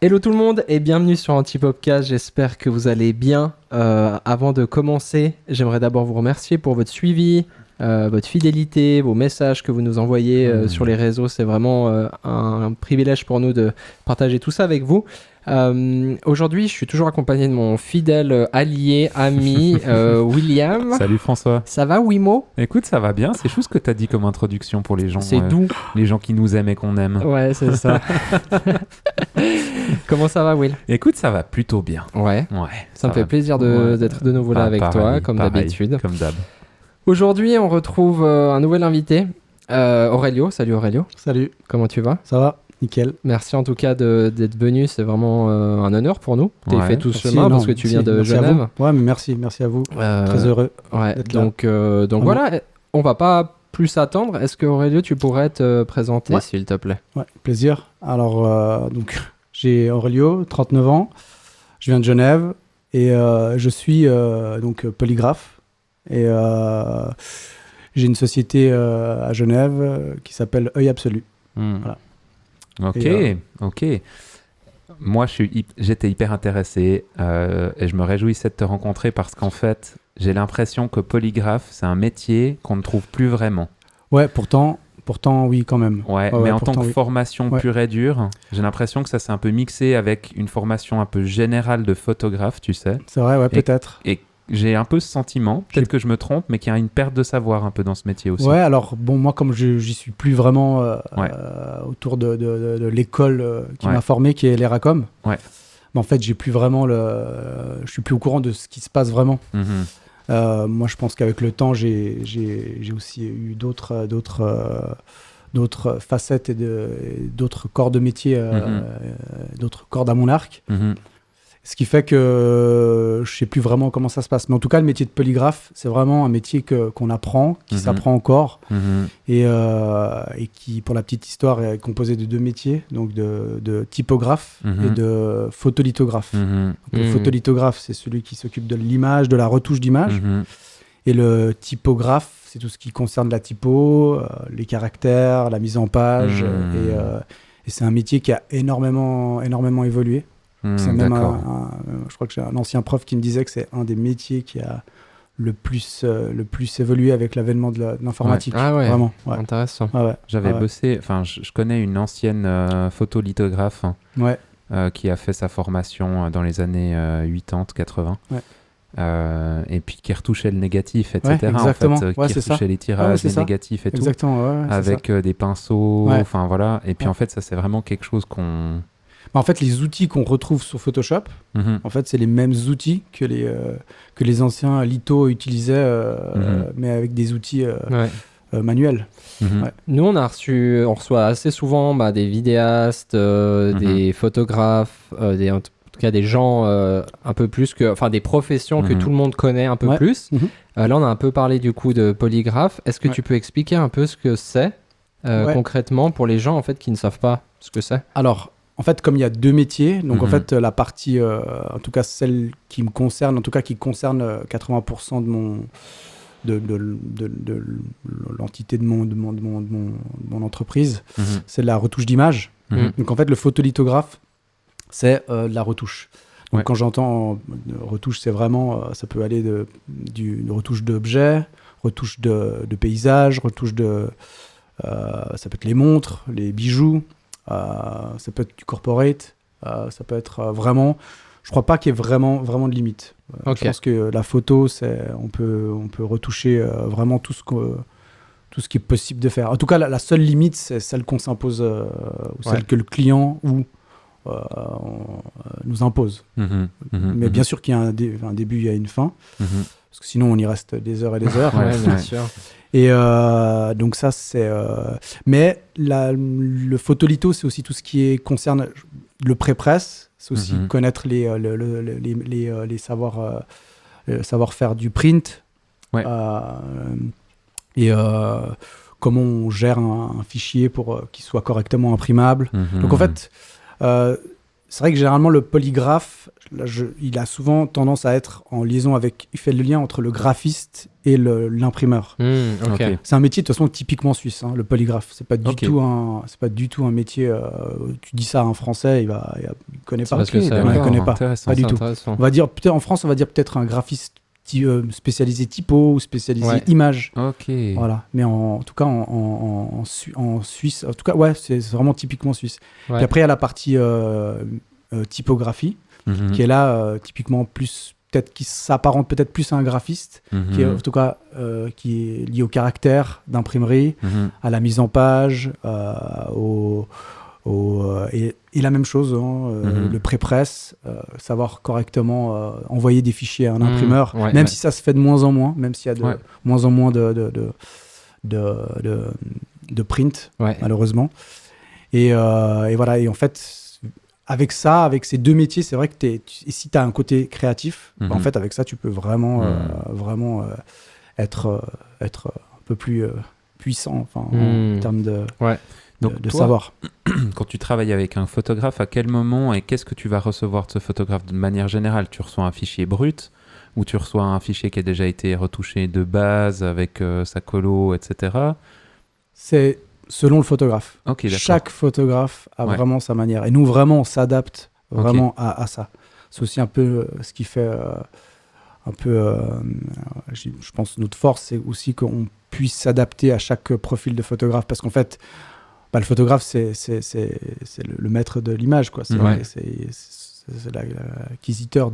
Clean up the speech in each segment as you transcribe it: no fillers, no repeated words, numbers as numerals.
Hello tout le monde et bienvenue sur Antipopcast, j'espère que vous allez bien. Avant de commencer, j'aimerais d'abord vous remercier pour votre suivi, votre fidélité, vos messages que vous nous envoyez sur les réseaux. C'est vraiment un privilège pour nous de partager tout ça avec vous. Aujourd'hui, je suis toujours accompagné de mon fidèle allié, ami, William. Salut François. Ça va, Wimo? Écoute, ça va bien. C'est chou ce que tu as dit comme introduction pour les gens. C'est doux. Les gens qui nous aiment et qu'on aime. Ouais, c'est ça. Comment ça va, Will? Écoute, ça va plutôt bien. Ouais. Ça me fait plaisir d'être de nouveau là avec toi, comme d'habitude. Comme d'hab. Aujourd'hui, on retrouve un nouvel invité, Aurelio. Salut Aurelio. Salut. Comment tu vas? Ça va, nickel. Merci en tout cas d'être venu. C'est vraiment un honneur pour nous. Tu as fait tout ce Merci, chemin parce que tu viens de Genève. Ouais, mais merci à vous. Très heureux. Ouais. d'être là. Donc voilà, on va pas plus attendre. Est-ce que Aurelio, tu pourrais te présenter, s'il te plaît? Ouais, plaisir. Alors, donc, j'ai Aurelio, 39 ans. Je viens de Genève et je suis donc polygraphe. Et j'ai une société à Genève qui s'appelle Œil Absolu. Voilà. Ok. Moi, j'étais hyper intéressé et je me réjouissais de te rencontrer parce qu'en fait, j'ai l'impression que polygraphe, c'est un métier qu'on ne trouve plus vraiment. Ouais, pourtant, oui, quand même. Ouais, mais en tant que formation pure et dure, j'ai l'impression que ça s'est un peu mixé avec une formation un peu générale de photographe, tu sais. C'est vrai, ouais, peut-être. Et j'ai un peu ce sentiment, peut-être que je me trompe, mais qu'il y a une perte de savoir un peu dans ce métier aussi. Ouais, alors bon, moi comme j'y suis plus vraiment autour de l'école qui m'a formé, qui est l'ERACOM, mais en fait je suis plus au courant de ce qui se passe vraiment. Moi je pense qu'avec le temps j'ai aussi eu d'autres facettes et d'autres corps de métier, d'autres cordes à mon arc. Ce qui fait que je sais plus vraiment comment ça se passe. Mais en tout cas, le métier de polygraphe, c'est vraiment un métier qu'on apprend, qui s'apprend encore, et qui, pour la petite histoire, est composé de deux métiers, donc de typographe et de photolithographe. Le photolithographe, c'est celui qui s'occupe de l'image, de la retouche d'image. Et le typographe, c'est tout ce qui concerne la typo, les caractères, la mise en page. Et c'est un métier qui a énormément évolué. C'est même je crois que j'ai un ancien prof qui me disait que c'est un des métiers qui a le plus évolué avec l'avènement de l'informatique. Ah ouais, vraiment. Ouais. Intéressant. J'avais bossé, enfin je connais une ancienne photolithographe qui a fait sa formation dans les années 80-80. Et puis qui retouchait le négatif, etc. Exactement. En fait, qui retouchait les tirages, les négatifs et tout. Exactement, avec des pinceaux, enfin voilà. Et puis en fait, ça c'est vraiment quelque chose qu'on... En fait, les outils qu'on retrouve sur Photoshop, en fait, c'est les mêmes outils que les anciens litho utilisaient, mais avec des outils manuels. Nous, on reçoit assez souvent des vidéastes, des photographes, en tout cas des gens un peu plus des professions que tout le monde connaît un peu plus. Là, on a un peu parlé du coup de polygraphe. Est-ce que tu peux expliquer un peu ce que c'est concrètement pour les gens en fait qui ne savent pas ce que c'est? Alors, en fait, comme il y a deux métiers, donc en fait, la partie, en tout cas celle qui me concerne, en tout cas qui concerne 80% de l'entité de mon entreprise, c'est la retouche d'image. Donc en fait, le photolithographe, c'est de la retouche. Donc quand j'entends retouche, c'est vraiment, ça peut aller de retouche d'objets, retouche de paysages, retouche ça peut être les montres, les bijoux. Ça peut être du corporate, ça peut être vraiment... Je crois pas qu'il y ait vraiment de limite. Je pense que la photo, on peut retoucher vraiment tout ce qui est possible de faire. En tout cas, la seule limite, c'est celle qu'on s'impose, ou celle que le client nous impose. Mais bien sûr qu'il y a un début, il y a une fin, parce que sinon on y reste des heures et des heures. Bien sûr. Et donc ça, c'est... Mais le photolitho, c'est aussi tout ce qui concerne le pré-presse. C'est aussi connaître les savoir-faire du print. Et comment on gère un fichier pour qu'il soit correctement imprimable. Donc en fait, c'est vrai que généralement le polygraphe, il a souvent tendance à être en liaison avec, il fait le lien entre le graphiste et l'imprimeur. Okay. C'est un métier de toute façon typiquement suisse, le polygraphe. C'est pas du tout un métier. Tu dis ça à un Français, il connaît pas. Il connaît pas. Pas du tout. On va dire peut-être en France, on va dire peut-être un graphiste spécialisé typo ou spécialisé image. Ok. Voilà. Mais en tout cas en Suisse, en tout cas c'est vraiment typiquement suisse. Ouais. Puis après il y a la partie typographie qui est là typiquement plus peut-être qui s'apparente peut-être plus à un graphiste qui est en tout cas qui est lié au caractère d'imprimerie, à la mise en page, et la même chose, le pré-presse, savoir correctement envoyer des fichiers à un imprimeur, même si ça se fait de moins en moins, même s'il y a de moins en moins de print, malheureusement. Et voilà, et en fait, avec ces deux métiers, c'est vrai que si tu as un côté créatif, en fait, avec ça, tu peux vraiment être un peu plus puissant en termes de... Donc de toi, savoir. Quand tu travailles avec un photographe, à quel moment et qu'est-ce que tu vas recevoir de ce photographe de manière générale? Tu reçois un fichier brut ou tu reçois un fichier qui a déjà été retouché de base avec sa colo, etc. C'est selon le photographe. Okay, chaque photographe a vraiment sa manière. Et nous, vraiment, on s'adapte vraiment à ça. C'est aussi un peu ce qui fait je pense notre force, c'est aussi qu'on puisse s'adapter à chaque profil de photographe. Parce qu'en fait, le photographe, c'est le maître de l'image, quoi. C'est l'acquisiteur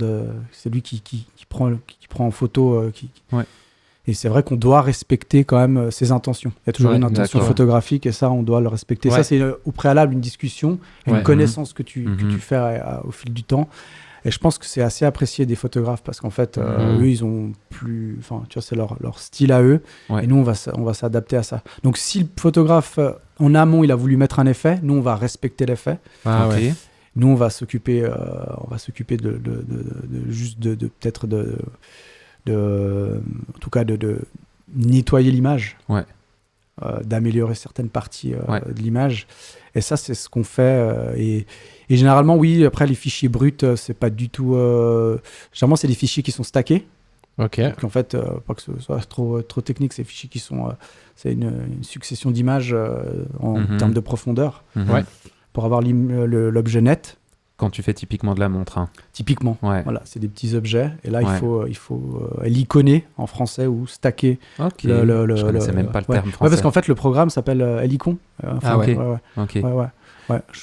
c'est lui qui prend en photo. Et c'est vrai qu'on doit respecter quand même ses intentions. Il y a toujours une intention photographique et ça, on doit le respecter. Ça, c'est au préalable une discussion, une connaissance que tu fais au fil du temps. Et je pense que c'est assez apprécié des photographes parce qu'en fait, eux, ils ont plus... Enfin, tu vois, c'est leur style à eux. Et nous, on va s'adapter à ça. Donc, si le photographe, en amont, il a voulu mettre un effet, nous, on va respecter l'effet. Nous, on va s'occuper peut-être en tout cas, de nettoyer l'image. D'améliorer certaines parties de l'image. Et ça, c'est ce qu'on fait. Et généralement, oui, après, les fichiers bruts, c'est pas du tout... Généralement, c'est des fichiers qui sont stackés. Donc, en fait, pas que ce soit trop technique, ces fichiers qui sont... c'est une succession d'images en termes de profondeur pour avoir l'objet net. Quand tu fais typiquement de la montre. Typiquement, voilà, c'est des petits objets. Et là, il faut l'iconer en français ou stacker. Je ne connaissais même pas le terme français. Parce qu'en fait, le programme s'appelle Helicon. Je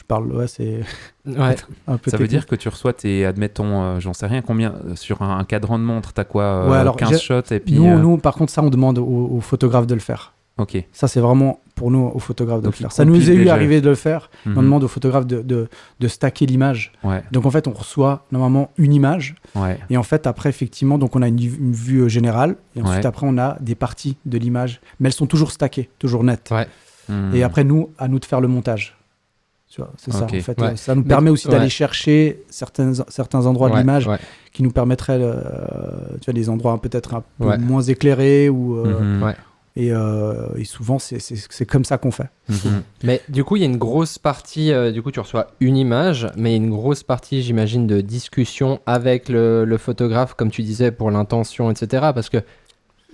parle, c'est un peu ça veut dire que tu reçois admettons, j'en sais rien, combien, sur un cadran de montre, tu as quoi, 15 shots et puis... Nous, par contre, ça, on demande aux photographes de le faire. Ça, c'est vraiment pour nous, aux photographes, de le faire. Ça nous est arrivé de le faire. On demande aux photographes de stacker l'image. Donc, en fait, on reçoit normalement une image. Et en fait, après, effectivement, donc on a une vue générale. Et ensuite, après, on a des parties de l'image. Mais elles sont toujours stackées, toujours nettes. Et après, à nous de faire le montage. Tu vois, c'est ça, en fait. Ça nous permet aussi d'aller chercher certains endroits de l'image qui nous permettraient, tu vois, des endroits peut-être un peu moins éclairés ou... Et souvent, c'est comme ça qu'on fait. Mais du coup, il y a une grosse partie, du coup, tu reçois une image, mais une grosse partie, j'imagine, de discussion avec le photographe, comme tu disais, pour l'intention, etc. Parce que,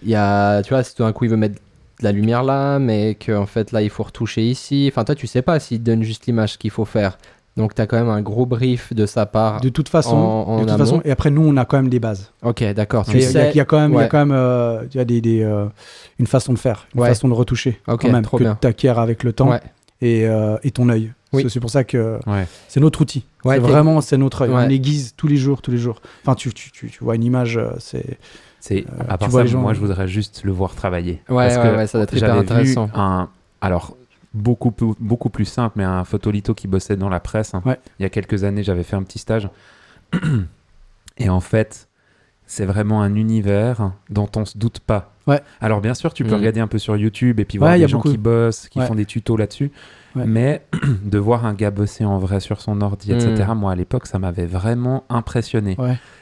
tu vois, si tout d'un coup, il veut mettre de la lumière là, mais qu'en fait, là, il faut retoucher ici. Enfin, toi, tu sais pas s'il te donne juste l'image qu'il faut faire. Donc, tu as quand même un gros brief de sa part. De toute façon. Et après, nous, on a quand même des bases. Ok, d'accord. Il y a quand même une façon de faire, une façon de retoucher, quand même, que tu acquiers avec le temps et ton œil. C'est pour ça que c'est notre outil. C'est notre œil. On aiguise tous les jours. Enfin, tu vois une image, à part ça, moi, je voudrais juste le voir travailler. Parce que ça doit être hyper intéressant. Alors, beaucoup plus simple, mais un photolitho qui bossait dans la presse. Il y a quelques années, j'avais fait un petit stage. Et en fait, c'est vraiment un univers dont on ne se doute pas. Alors bien sûr, tu peux regarder un peu sur YouTube et puis voir des gens qui bossent, qui font des tutos là-dessus. Mais de voir un gars bosser en vrai sur son ordi, etc., moi, à l'époque, ça m'avait vraiment impressionné.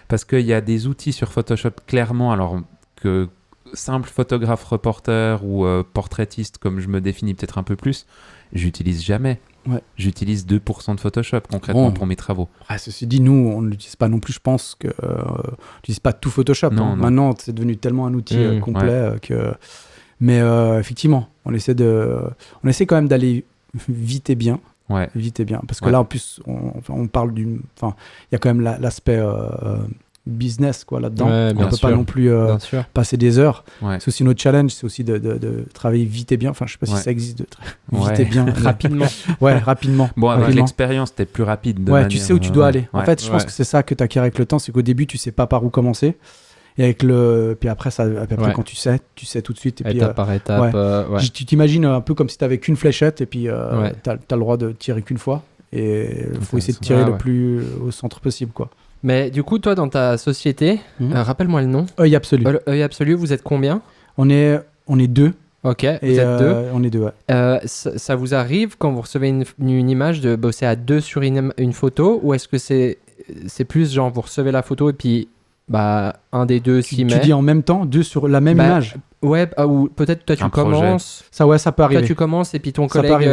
Parce qu'il y a des outils sur Photoshop, clairement, alors que... simple photographe reporter ou portraitiste comme je me définis peut-être un peu plus, j'utilise jamais. j'utilise 2% de Photoshop concrètement pour mes travaux. Ceci dit, nous, on ne l'utilise pas non plus, je pense que on n'utilise pas tout Photoshop. Non. Maintenant, c'est devenu tellement un outil complet que... Mais effectivement, on essaie quand même d'aller vite et bien. Vite et bien. Parce que là, en plus, on parle d'une... Enfin, il y a quand même l'aspect business là-dedans. On ne peut pas non plus passer des heures. C'est aussi notre challenge, c'est aussi de travailler vite et bien. Enfin, je ne sais pas si ça existe, vite et bien. Rapidement. Rapidement. Bon, avec l'expérience, tu es plus rapide. Tu sais où tu dois aller. En fait, je pense que c'est ça que tu acquiers avec le temps, c'est qu'au début, tu ne sais pas par où commencer. Et puis après, quand tu sais tout de suite. Et étape par étape. Tu t'imagines un peu comme si tu n'avais qu'une fléchette et puis tu as le droit de tirer qu'une fois. Et il faut essayer de tirer le plus au centre possible, quoi. Mais du coup, toi, dans ta société, rappelle-moi le nom. Œil Absolu. Œil Absolu, vous êtes combien ? On est 2. Ok, vous êtes 2. On est 2, ouais. Ça vous arrive, quand vous recevez une image, de bosser à 2 sur une photo, ou est-ce que c'est plus genre vous recevez la photo et puis un des deux s'y met. Tu dis en même temps, 2 sur la même image. Ouais, ou peut-être toi tu commences. Ça peut arriver. Toi tu commences et puis ton collègue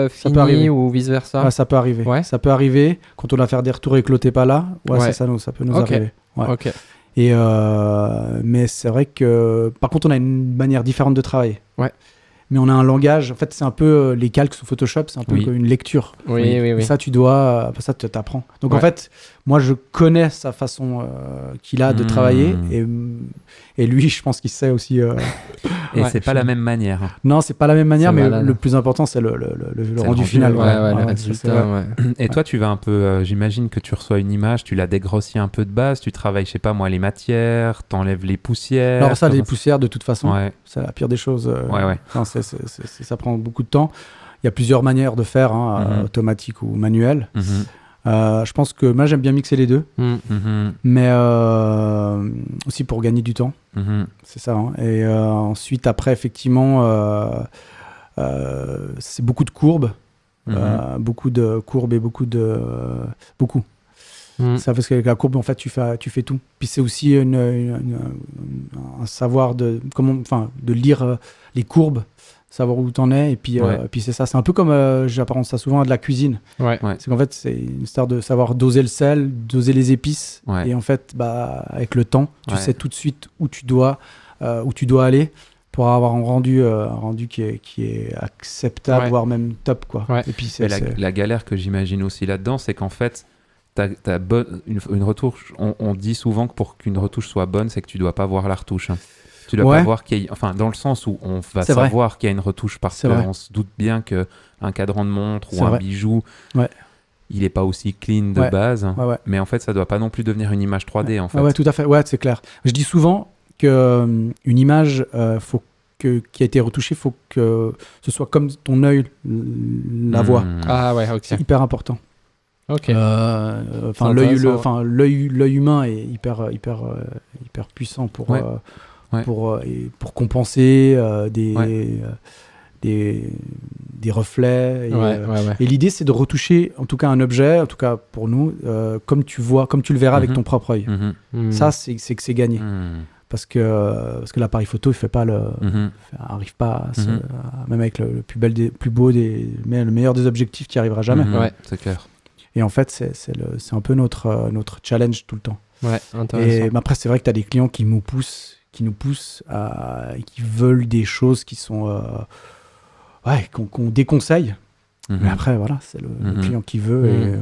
finit ou vice versa. Ça peut arriver. Ça peut arriver quand on doit faire des retours et que l'autre n'est pas là. Ça peut nous arriver. Ok. Et mais c'est vrai que par contre on a une manière différente de travailler. Mais on a un langage, en fait c'est un peu les calques sous Photoshop, c'est un peu une lecture. Oui. Ça tu t'apprends. Donc en fait, moi je connais sa façon qu'il a de travailler et lui je pense qu'il sait aussi. Et c'est pas la même manière. Non, c'est pas la même manière, mais le plus important c'est le rendu final. Le résultat. Et toi tu vas un peu, j'imagine que tu reçois une image, tu la dégrossis un peu de base, tu travailles, je sais pas moi, les matières, t'enlèves les poussières. Alors ça, les poussières de toute façon, c'est la pire des choses. Non, ça prend beaucoup de temps. Il y a plusieurs manières de faire, automatique ou manuel. Je pense que moi j'aime bien mixer les deux, mais aussi pour gagner du temps. C'est ça. Et ensuite, après, effectivement, c'est beaucoup de courbes, beaucoup de courbes et beaucoup. Ça parce qu'avec la courbe, en fait, tu fais tout. Puis c'est aussi un savoir de lire les courbes, savoir où t'en es. Et puis, puis c'est ça. C'est un peu comme, j'apparente ça souvent à de la cuisine. C'est qu'en fait, c'est une histoire de savoir doser le sel, doser les épices. Et en fait, avec le temps, tu sais tout de suite où tu dois aller pour avoir un rendu qui est acceptable, voire même top, quoi. Et puis la galère que j'imagine aussi là-dedans, c'est qu'en fait, une retouche, on dit souvent que pour qu'une retouche soit bonne, c'est que tu dois pas voir la retouche. Tu dois pas voir qu'il y a, enfin, dans le sens où on va savoir qu'il y a une retouche parce qu'on se doute bien qu'un cadran de montre ou un bijou, il est pas aussi clean de base. Mais en fait, ça doit pas non plus devenir une image 3D en fait. Ouais, tout à fait. Ouais, c'est clair. Je dis souvent que une image, qui a été retouchée, faut que ce soit comme ton œil la voit. Ah ouais, ok. C'est hyper important. Ok. L'œil humain est hyper puissant pour compenser des reflets. Et l'idée, c'est de retoucher, en tout cas un objet, en tout cas pour nous, comme tu le verras avec ton propre œil. Ça, c'est que c'est gagné. Parce que l'appareil photo, il fait pas arrive pas même avec le plus beau le meilleur des objectifs, qui arrivera jamais. C'est clair. Et en fait, c'est un peu notre challenge tout le temps. Intéressant. Et après, c'est vrai que tu as des clients qui nous poussent et qui veulent des choses qui sont qu'on déconseille. Mais après, voilà, c'est le client qui veut et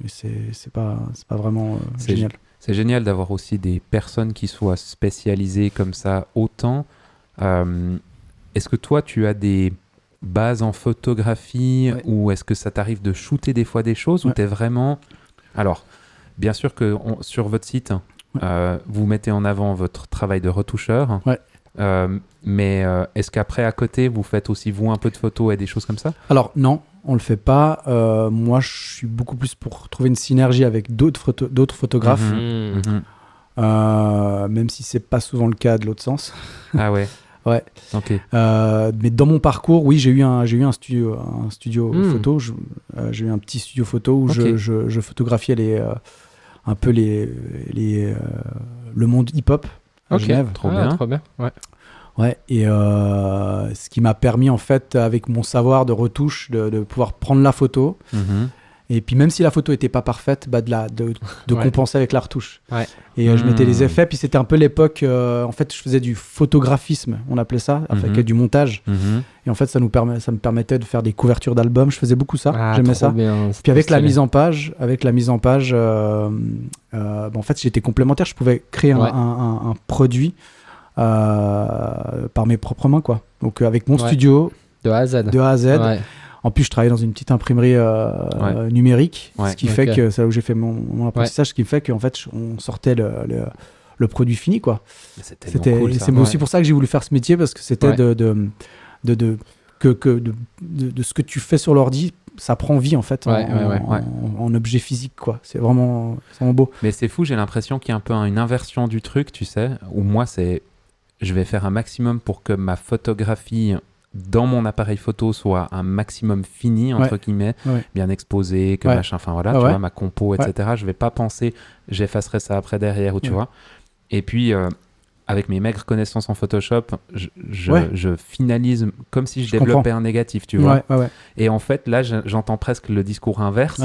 c'est pas vraiment génial. C'est génial d'avoir aussi des personnes qui soient spécialisées comme ça autant. Est-ce que toi, tu as des bases en photographie ou est-ce que ça t'arrive de shooter des fois des choses ou t'es vraiment... Alors, bien sûr que sur votre site, vous mettez en avant votre travail de retoucheur. Mais est-ce qu'après, à côté, vous faites aussi, vous, un peu de photos et des choses comme ça ? Alors, non, on le fait pas. Moi, je suis beaucoup plus pour trouver une synergie avec d'autres photographes. Même si c'est pas souvent le cas de l'autre sens. Ah ouais. Ouais. Ok. Mais dans mon parcours, oui, j'ai eu un studio photo. J'ai eu un petit studio photo où je photographiais un peu le monde hip-hop à Genève. Trop bien. Ouais. Ouais, et ce qui m'a permis, en fait, avec mon savoir de retouche, de pouvoir prendre la photo. Et puis, même si la photo n'était pas parfaite, de compenser avec la retouche. Ouais. Et je mettais les effets. Puis, c'était un peu l'époque, en fait, je faisais du photographisme, on appelait ça, avec du montage. Et en fait, ça me permettait de faire des couvertures d'albums. Je faisais beaucoup ça, j'aimais ça. Bien, puis, avec la mise en page, en fait, j'étais complémentaire. Je pouvais créer un produit par mes propres mains, quoi. Donc avec mon studio de A à Z. Ouais. En plus, je travaillais dans une petite imprimerie numérique, ce qui fait que c'est là où j'ai fait mon apprentissage, ce qui fait qu'en fait on sortait le produit fini, quoi. C'était cool, c'est aussi pour ça que j'ai voulu faire ce métier, parce que c'était de ce que tu fais sur l'ordi, ça prend vie, en fait, en objet physique, quoi. C'est vraiment beau. Mais c'est fou, j'ai l'impression qu'il y a un peu une inversion du truc, tu sais, où moi je vais faire un maximum pour que ma photographie dans mon appareil photo soit un maximum fini, entre guillemets, bien exposé, que machin, enfin voilà, tu vois, ma compo, etc. Je vais pas penser, j'effacerai ça après derrière, ou tu vois. Et puis, avec mes maigres connaissances en Photoshop, je finalise comme si je développais un négatif, tu vois. Et en fait, là, j'entends presque le discours inverse.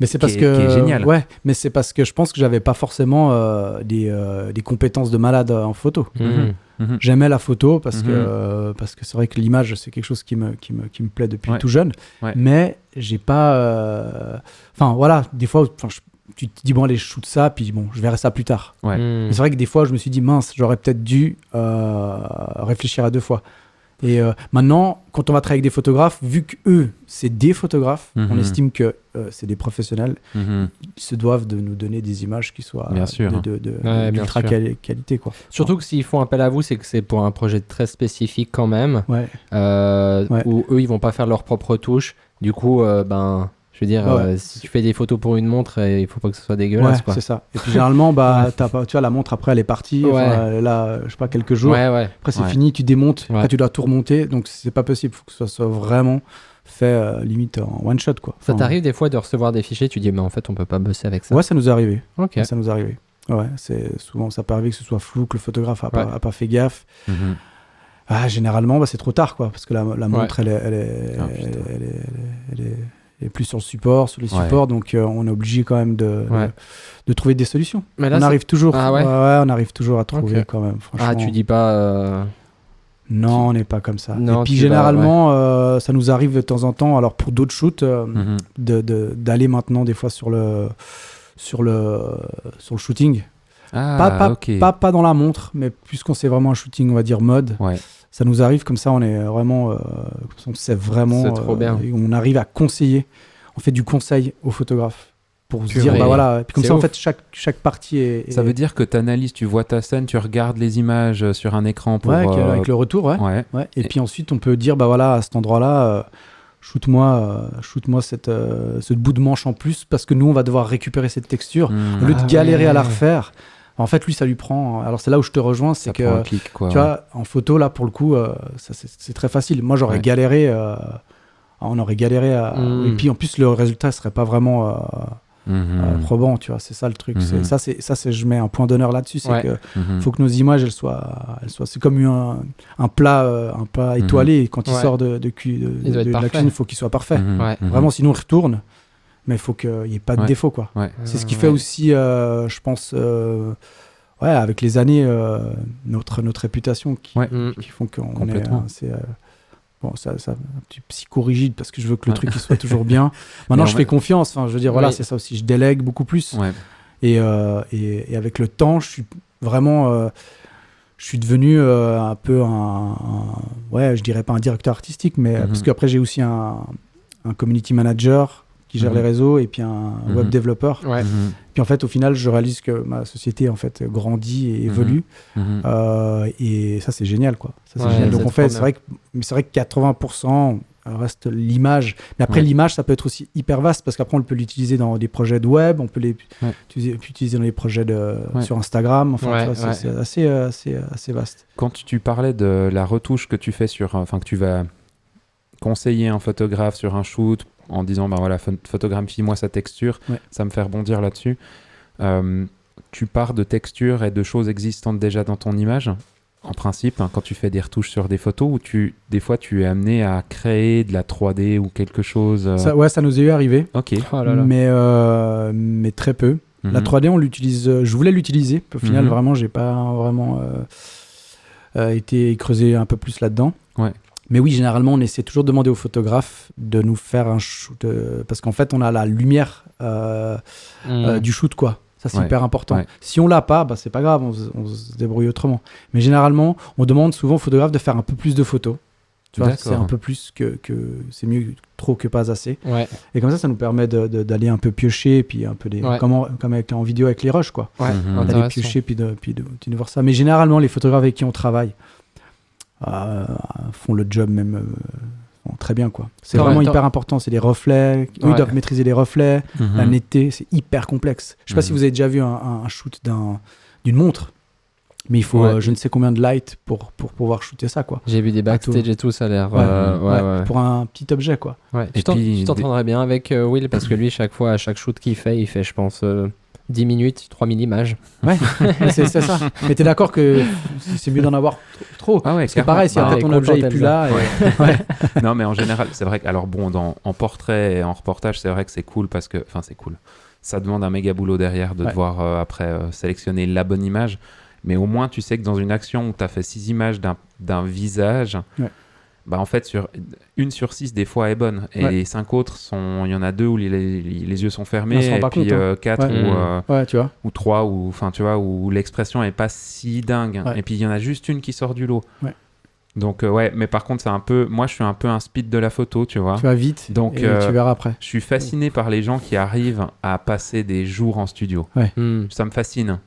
Mais c'est parce qui est génial. Ouais, mais c'est parce que je pense que j'avais pas forcément des compétences de malade en photo. J'aimais la photo parce que c'est vrai que l'image, c'est quelque chose qui me plaît depuis tout jeune. Mais j'ai pas. Enfin voilà, des fois, tu te dis bon allez, je shoot ça, puis bon, je verrai ça plus tard. Mais c'est vrai que des fois, je me suis dit mince, j'aurais peut-être dû réfléchir à 2 fois. Et maintenant, quand on va travailler avec des photographes, vu qu'eux, c'est des photographes, on estime que c'est des professionnels, ils se doivent de nous donner des images qui soient d'ultra qualité, quoi. Surtout que s'ils font appel à vous, c'est que c'est pour un projet très spécifique quand même, où eux, ils vont pas faire leur propre touche. Du coup, je veux dire, si tu fais des photos pour une montre, il faut pas que ce soit dégueulasse, quoi. C'est ça. Et puis généralement, tu vois, la montre après, elle est partie. Là, je sais pas, quelques jours. Après, c'est fini, tu démontes. Après, tu dois tout remonter. Donc, c'est pas possible. Il faut que ça soit vraiment fait limite en one shot, quoi. Ça t'arrive des fois de recevoir des fichiers, tu dis, mais en fait, on peut pas bosser avec ça. Ouais, ça nous est arrivé. Ça nous est arrivé. Ouais, c'est souvent, ça peut arriver que ce soit flou, que le photographe a pas fait gaffe. Généralement, c'est trop tard, quoi, parce que la montre, elle est plus sur le support, sur les supports, donc on est obligé quand même de trouver des solutions. Mais là, on arrive toujours. On arrive toujours à trouver quand même. Ah, tu dis pas. Non, on n'est pas comme ça. Et puis généralement, ça nous arrive de temps en temps. Alors pour d'autres shoots, d'aller maintenant des fois sur le shooting. Pas dans la montre, mais puisqu'on sait vraiment un shooting, on va dire mode. Ça nous arrive comme ça, on est vraiment, on sait vraiment. C'est trop bien. On arrive à conseiller. On fait du conseil aux photographes pour se dire, voilà. Et puis comme ça, en fait, chaque partie est. Ça veut dire que tu analyses, tu vois ta scène, tu regardes les images sur un écran pour. Avec le retour, Et puis ensuite, on peut dire, à cet endroit-là, shoot-moi ce bout de manche en plus, parce que nous, on va devoir récupérer cette texture. Au lieu de galérer à la refaire. En fait, lui, ça lui prend. Alors, c'est là où je te rejoins, c'est que un clic, quoi, tu vois, en photo, là, pour le coup, c'est très facile. Moi, j'aurais galéré. On aurait galéré. Et puis, en plus, le résultat serait pas vraiment probant. Tu vois, c'est ça le truc. Je mets un point d'honneur là-dessus. C'est que faut que nos images, elles soient. C'est comme un plat étoilé. Quand il sort de la cuisine, il faut qu'il soit parfait. Vraiment, sinon, il retourne. Mais il faut qu'il n'y ait pas de défaut, quoi. C'est ce qui fait aussi, je pense, avec les années, notre réputation qui font qu'on est assez... c'est un petit psychorigide parce que je veux que le truc il soit toujours bien. Maintenant, je fais confiance. Enfin, je veux dire, c'est ça aussi. Je délègue beaucoup plus. Et avec le temps, je suis vraiment... je suis devenu un peu je dirais pas un directeur artistique, mais parce qu'après, j'ai aussi un community manager qui gère les réseaux, et puis un web développeur. Puis en fait, au final, je réalise que ma société en fait grandit et évolue. Et ça, c'est génial, quoi. Ça, c'est génial. Donc en fait, c'est vrai que 80% reste l'image. Mais après, l'image, ça peut être aussi hyper vaste, parce qu'après, on peut l'utiliser dans des projets de web, on peut l'utiliser dans les projets sur Instagram. Enfin, c'est assez vaste. Quand tu parlais de la retouche que tu fais que tu vas conseiller un photographe sur un shoot en disant photographie-moi sa texture, ça me fait rebondir là-dessus. Tu pars de textures et de choses existantes déjà dans ton image, en principe, hein, quand tu fais des retouches sur des photos, ou des fois tu es amené à créer de la 3D ou quelque chose Ça nous est arrivé, Ok. Oh là là. mais très peu. La 3D, on l'utilise. Je voulais l'utiliser. Au final, vraiment, j'ai pas vraiment été creusé un peu plus là-dedans. Ouais. Mais oui, généralement, on essaie toujours de demander au photographe de nous faire un shoot. Parce qu'en fait, on a la lumière du shoot, quoi. Ça, c'est hyper important. Ouais. Si on l'a pas, c'est pas grave, on se débrouille autrement. Mais généralement, on demande souvent au photographe de faire un peu plus de photos. Tu vois, c'est un peu plus que c'est mieux trop que pas assez. Ouais. Et comme ça nous permet d'aller un peu piocher, et puis un peu comme en vidéo avec les rushs, quoi. Ouais. D'aller piocher, puis de voir ça. Mais généralement, les photographes avec qui on travaille font le job même très bien, quoi. C'est vraiment hyper important. C'est les reflets. Eux, ils doivent maîtriser les reflets, la netteté. C'est hyper complexe. Je sais pas si vous avez déjà vu un shoot d'une montre. Mais il faut je ne sais combien de light pour pouvoir shooter ça, quoi. J'ai vu des backstage et tout, ça a l'air... Pour un petit objet, quoi. Ouais. Tu t'entendrais bien avec Will, parce que lui, à chaque shoot qu'il fait, il fait, je pense, 10 minutes, 3000 images. Ouais, c'est ça. Mais t'es d'accord que c'est mieux d'en avoir trop. Ah ouais, c'est pareil, si après ton objet n'est plus là... Non, mais en général, c'est vrai que... Alors bon, en portrait et en reportage, c'est vrai que c'est cool, parce que... Enfin, c'est cool. Ça demande un méga boulot derrière de devoir, après, sélectionner la bonne image. Mais au moins, tu sais que dans une action où tu as fait 6 images d'un visage, bah en fait, une sur 6, des fois, est bonne. Et les 5 autres, il y en a 2 où les yeux sont fermés, et puis 4 tu vois. ou 3, où l'expression n'est pas si dingue. Ouais. Et puis, il y en a juste une qui sort du lot. Ouais. Donc, mais par contre, moi, je suis un peu un speed de la photo, tu vois. Tu vas vite, donc, et tu verras après. Je suis fasciné par les gens qui arrivent à passer des jours en studio. Ça me fascine.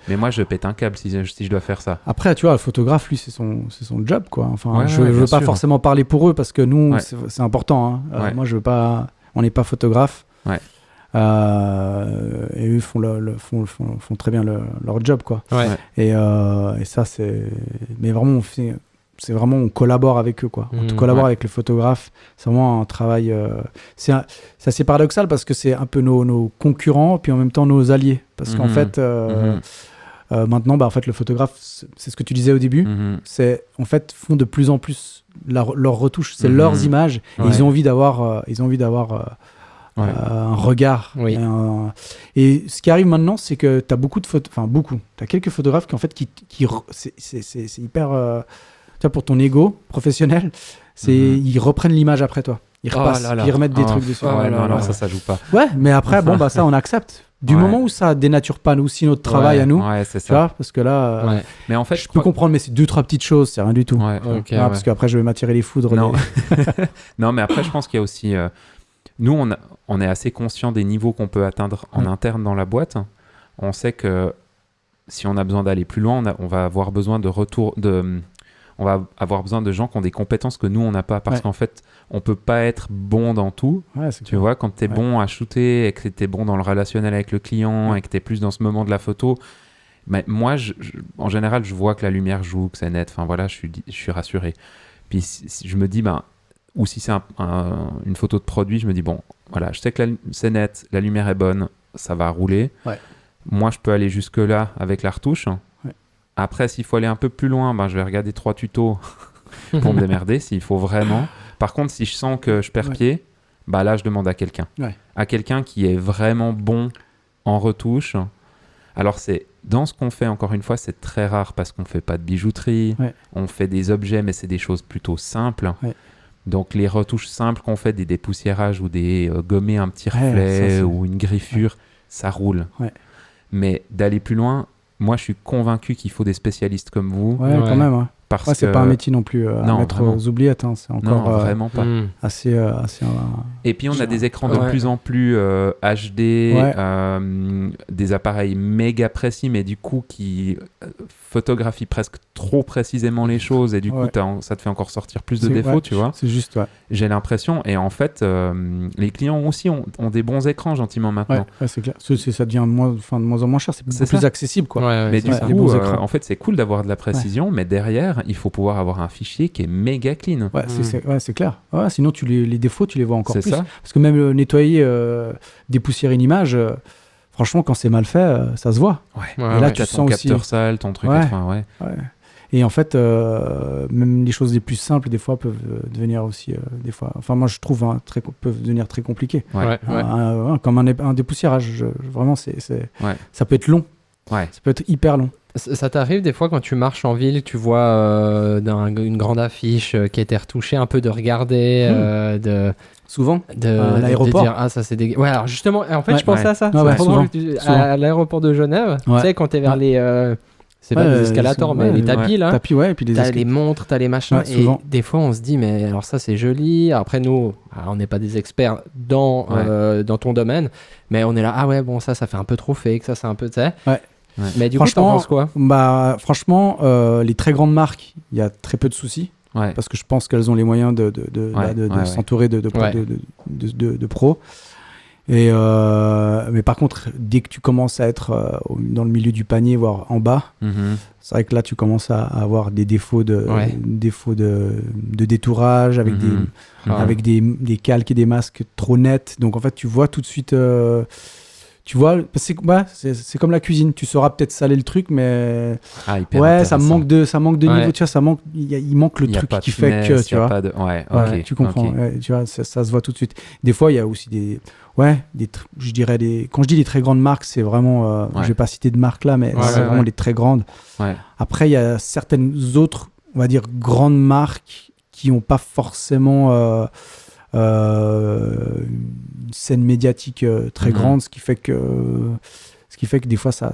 Mais moi, je pète un câble si je dois faire ça. Après, tu vois, le photographe, lui, c'est son job, quoi. Enfin, je veux pas forcément parler pour eux, parce que nous, c'est important. Hein. Moi, je veux pas... On n'est pas photographe. Et eux font très bien leur job, quoi. Et ça, c'est... Mais vraiment, on collabore avec eux, quoi. On collabore avec le photographe. C'est vraiment un travail... c'est assez paradoxal, parce que c'est un peu nos concurrents, puis en même temps nos alliés. Parce qu'en fait, maintenant, en fait, le photographe, c'est ce que tu disais au début, en fait, font de plus en plus leurs retouches. C'est leurs images. Et ils ont envie d'avoir... un regard. Et ce qui arrive maintenant, c'est que tu as beaucoup de tu as quelques photographes qui, en fait, c'est hyper... tu vois, pour ton ego professionnel, ils reprennent l'image après toi. Ils repassent, ils remettent des trucs dessus. Non, ça joue pas. Ouais, mais après, ça, on accepte. Du moment où ça dénature pas aussi notre travail à nous, c'est tu vois, parce que là, mais en fait, je peux comprendre, mais c'est 2-3 petites choses, c'est rien du tout. Parce qu'après, je vais m'attirer les foudres. Non. Non, mais après, je pense qu'il y a aussi... Nous, on est assez conscient des niveaux qu'on peut atteindre en interne dans la boîte. On sait que si on a besoin d'aller plus loin, on va avoir besoin on va avoir besoin de gens qui ont des compétences que nous, on n'a pas. Parce qu'en fait, on peut pas être bon dans tout. Tu vois, quand tu es bon à shooter et que tu es bon dans le relationnel avec le client et que tu es plus dans ce moment de la photo, mais moi, en général, je vois que la lumière joue, que c'est net. Enfin, voilà, je suis rassuré. Puis je me dis, ou si c'est une photo de produit, je me dis, bon, voilà, je sais que c'est net, la lumière est bonne, ça va rouler. Moi, je peux aller jusque-là avec la retouche. Après, s'il faut aller un peu plus loin, je vais regarder 3 tutos pour me démerder, s'il faut vraiment. Par contre, si je sens que je perds pied, là, je demande à quelqu'un. À quelqu'un qui est vraiment bon en retouche. Alors, dans ce qu'on fait, encore une fois, c'est très rare parce qu'on ne fait pas de bijouterie. On fait des objets, mais c'est des choses plutôt simples. Donc, les retouches simples qu'on fait, des dépoussiérages ou des gommer un petit reflet ou une griffure, ça roule. Mais d'aller plus loin... Moi, je suis convaincu qu'il faut des spécialistes comme vous. Quand même. Parce que c'est pas un métier non plus à mettre aux oubliettes. C'est encore vraiment pas. Assez. Et puis, on a des écrans de plus en plus HD, des appareils méga précis, mais du coup, qui photographient presque trop précisément les choses. Et du coup, ça te fait encore sortir plus de défauts, tu vois. C'est juste, J'ai l'impression. Et en fait, les clients aussi ont des bons écrans gentiment maintenant. C'est clair. Ça devient de moins en moins cher. C'est beaucoup plus accessible, quoi. Mais du coup, en fait, c'est cool d'avoir de la précision, mais derrière, il faut pouvoir avoir un fichier qui est méga clean. C'est clair. Sinon, les défauts, tu les vois encore plus. Ça. Parce que même nettoyer, dépoussiérer une image, franchement, quand c'est mal fait, ça se voit. Et là, tu sens aussi... capteur sale, ton truc. Et en fait, même les choses les plus simples, des fois, peuvent devenir aussi, des fois, enfin, moi, je trouve, peuvent devenir très compliquées. Comme un dépoussiérage, vraiment, ça peut être long. Ça peut être hyper long. Ça t'arrive des fois quand tu marches en ville, tu vois une grande affiche qui a été retouchée, un peu de regarder, souvent à l'aéroport. De dire, ah, ça c'est dégueu. Ouais, alors justement, en fait, je pensais à ça. Souvent. À l'aéroport de Genève, tu sais, quand t'es vers les. C'est pas des escalators, mais les tapis là. Tapis, et puis t'as les montres, t'as les machins. Et des fois, on se dit, mais alors ça c'est joli. Après, nous, on n'est pas des experts dans ton domaine, mais on est là, ah ouais, bon, ça fait un peu trop fake, ça c'est un peu, tu sais. Mais du coup, t'en penses quoi ? Franchement, les très grandes marques, il y a très peu de soucis. Parce que je pense qu'elles ont les moyens de s'entourer de pros. Et mais par contre, dès que tu commences à être dans le milieu du panier, voire en bas, c'est vrai que là, tu commences à avoir des défauts de détourage, avec avec des calques et des masques trop nets. Donc en fait, tu vois tout de suite... Tu vois, c'est comme la cuisine. Tu sauras peut-être saler le truc, mais ça manque de niveau. Tu vois, il manque le truc qui fait que tu vois. Tu comprends. Tu vois, ça se voit tout de suite. Des fois, il y a aussi je dirais quand je dis des très grandes marques, c'est vraiment. Je vais pas citer de marques là, mais c'est vraiment des très grandes. Après, il y a certaines autres, on va dire, grandes marques qui n'ont pas forcément. Une scène médiatique très grande, ce qui fait que des fois ça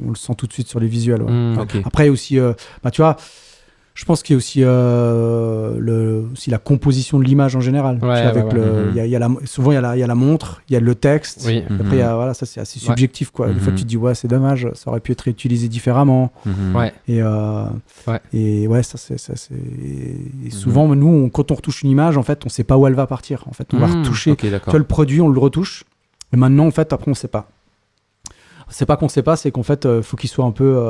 on le sent tout de suite sur les visuels. Après il y a aussi tu vois, je pense qu'il y a aussi aussi la composition de l'image en général. Souvent il y a la montre, il y a le texte. Après ça c'est assez subjectif quoi. Des fois tu te dis c'est dommage, ça aurait pu être utilisé différemment. Et ça c'est et souvent nous quand on retouche une image en fait on sait pas où elle va partir. En fait on va retoucher. Tu vois, le produit on le retouche et maintenant en fait après on sait pas. C'est pas qu'on sait pas, c'est qu'en fait faut qu'il soit un peu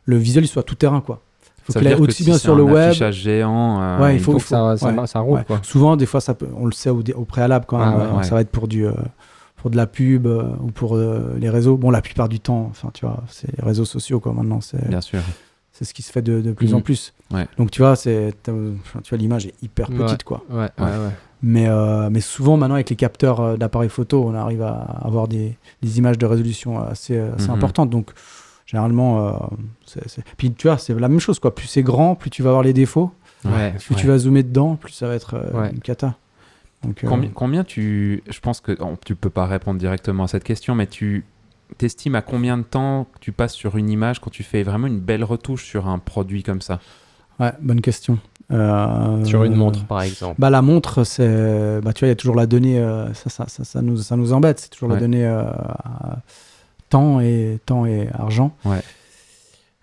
le visuel il soit tout terrain quoi. Faut qu'il aille aussi bien sur le web. Affichage géant. Il faut que ça roule. Quoi. Souvent, des fois, on le sait au préalable quand même. Ça va être pour de la pub ou pour les réseaux. Bon, la plupart du temps, enfin, tu vois, c'est les réseaux sociaux quoi. Maintenant, bien sûr. C'est ce qui se fait de plus en plus. Donc, tu vois, l'image est hyper petite quoi. Mais souvent, maintenant, avec les capteurs d'appareils photo, on arrive à avoir des images de résolution assez importantes. Donc généralement, puis tu vois, c'est la même chose quoi. Plus c'est grand, plus tu vas avoir les défauts. Plus tu vas zoomer dedans, plus ça va être une cata. Donc, combien je pense que tu peux pas répondre directement à cette question, mais tu t'estimes à combien de temps tu passes sur une image quand tu fais vraiment une belle retouche sur un produit comme ça ? Bonne question. Sur une montre, par exemple. La montre, c'est, tu vois, il y a toujours la donnée. Ça nous embête. C'est toujours la donnée. Temps et argent.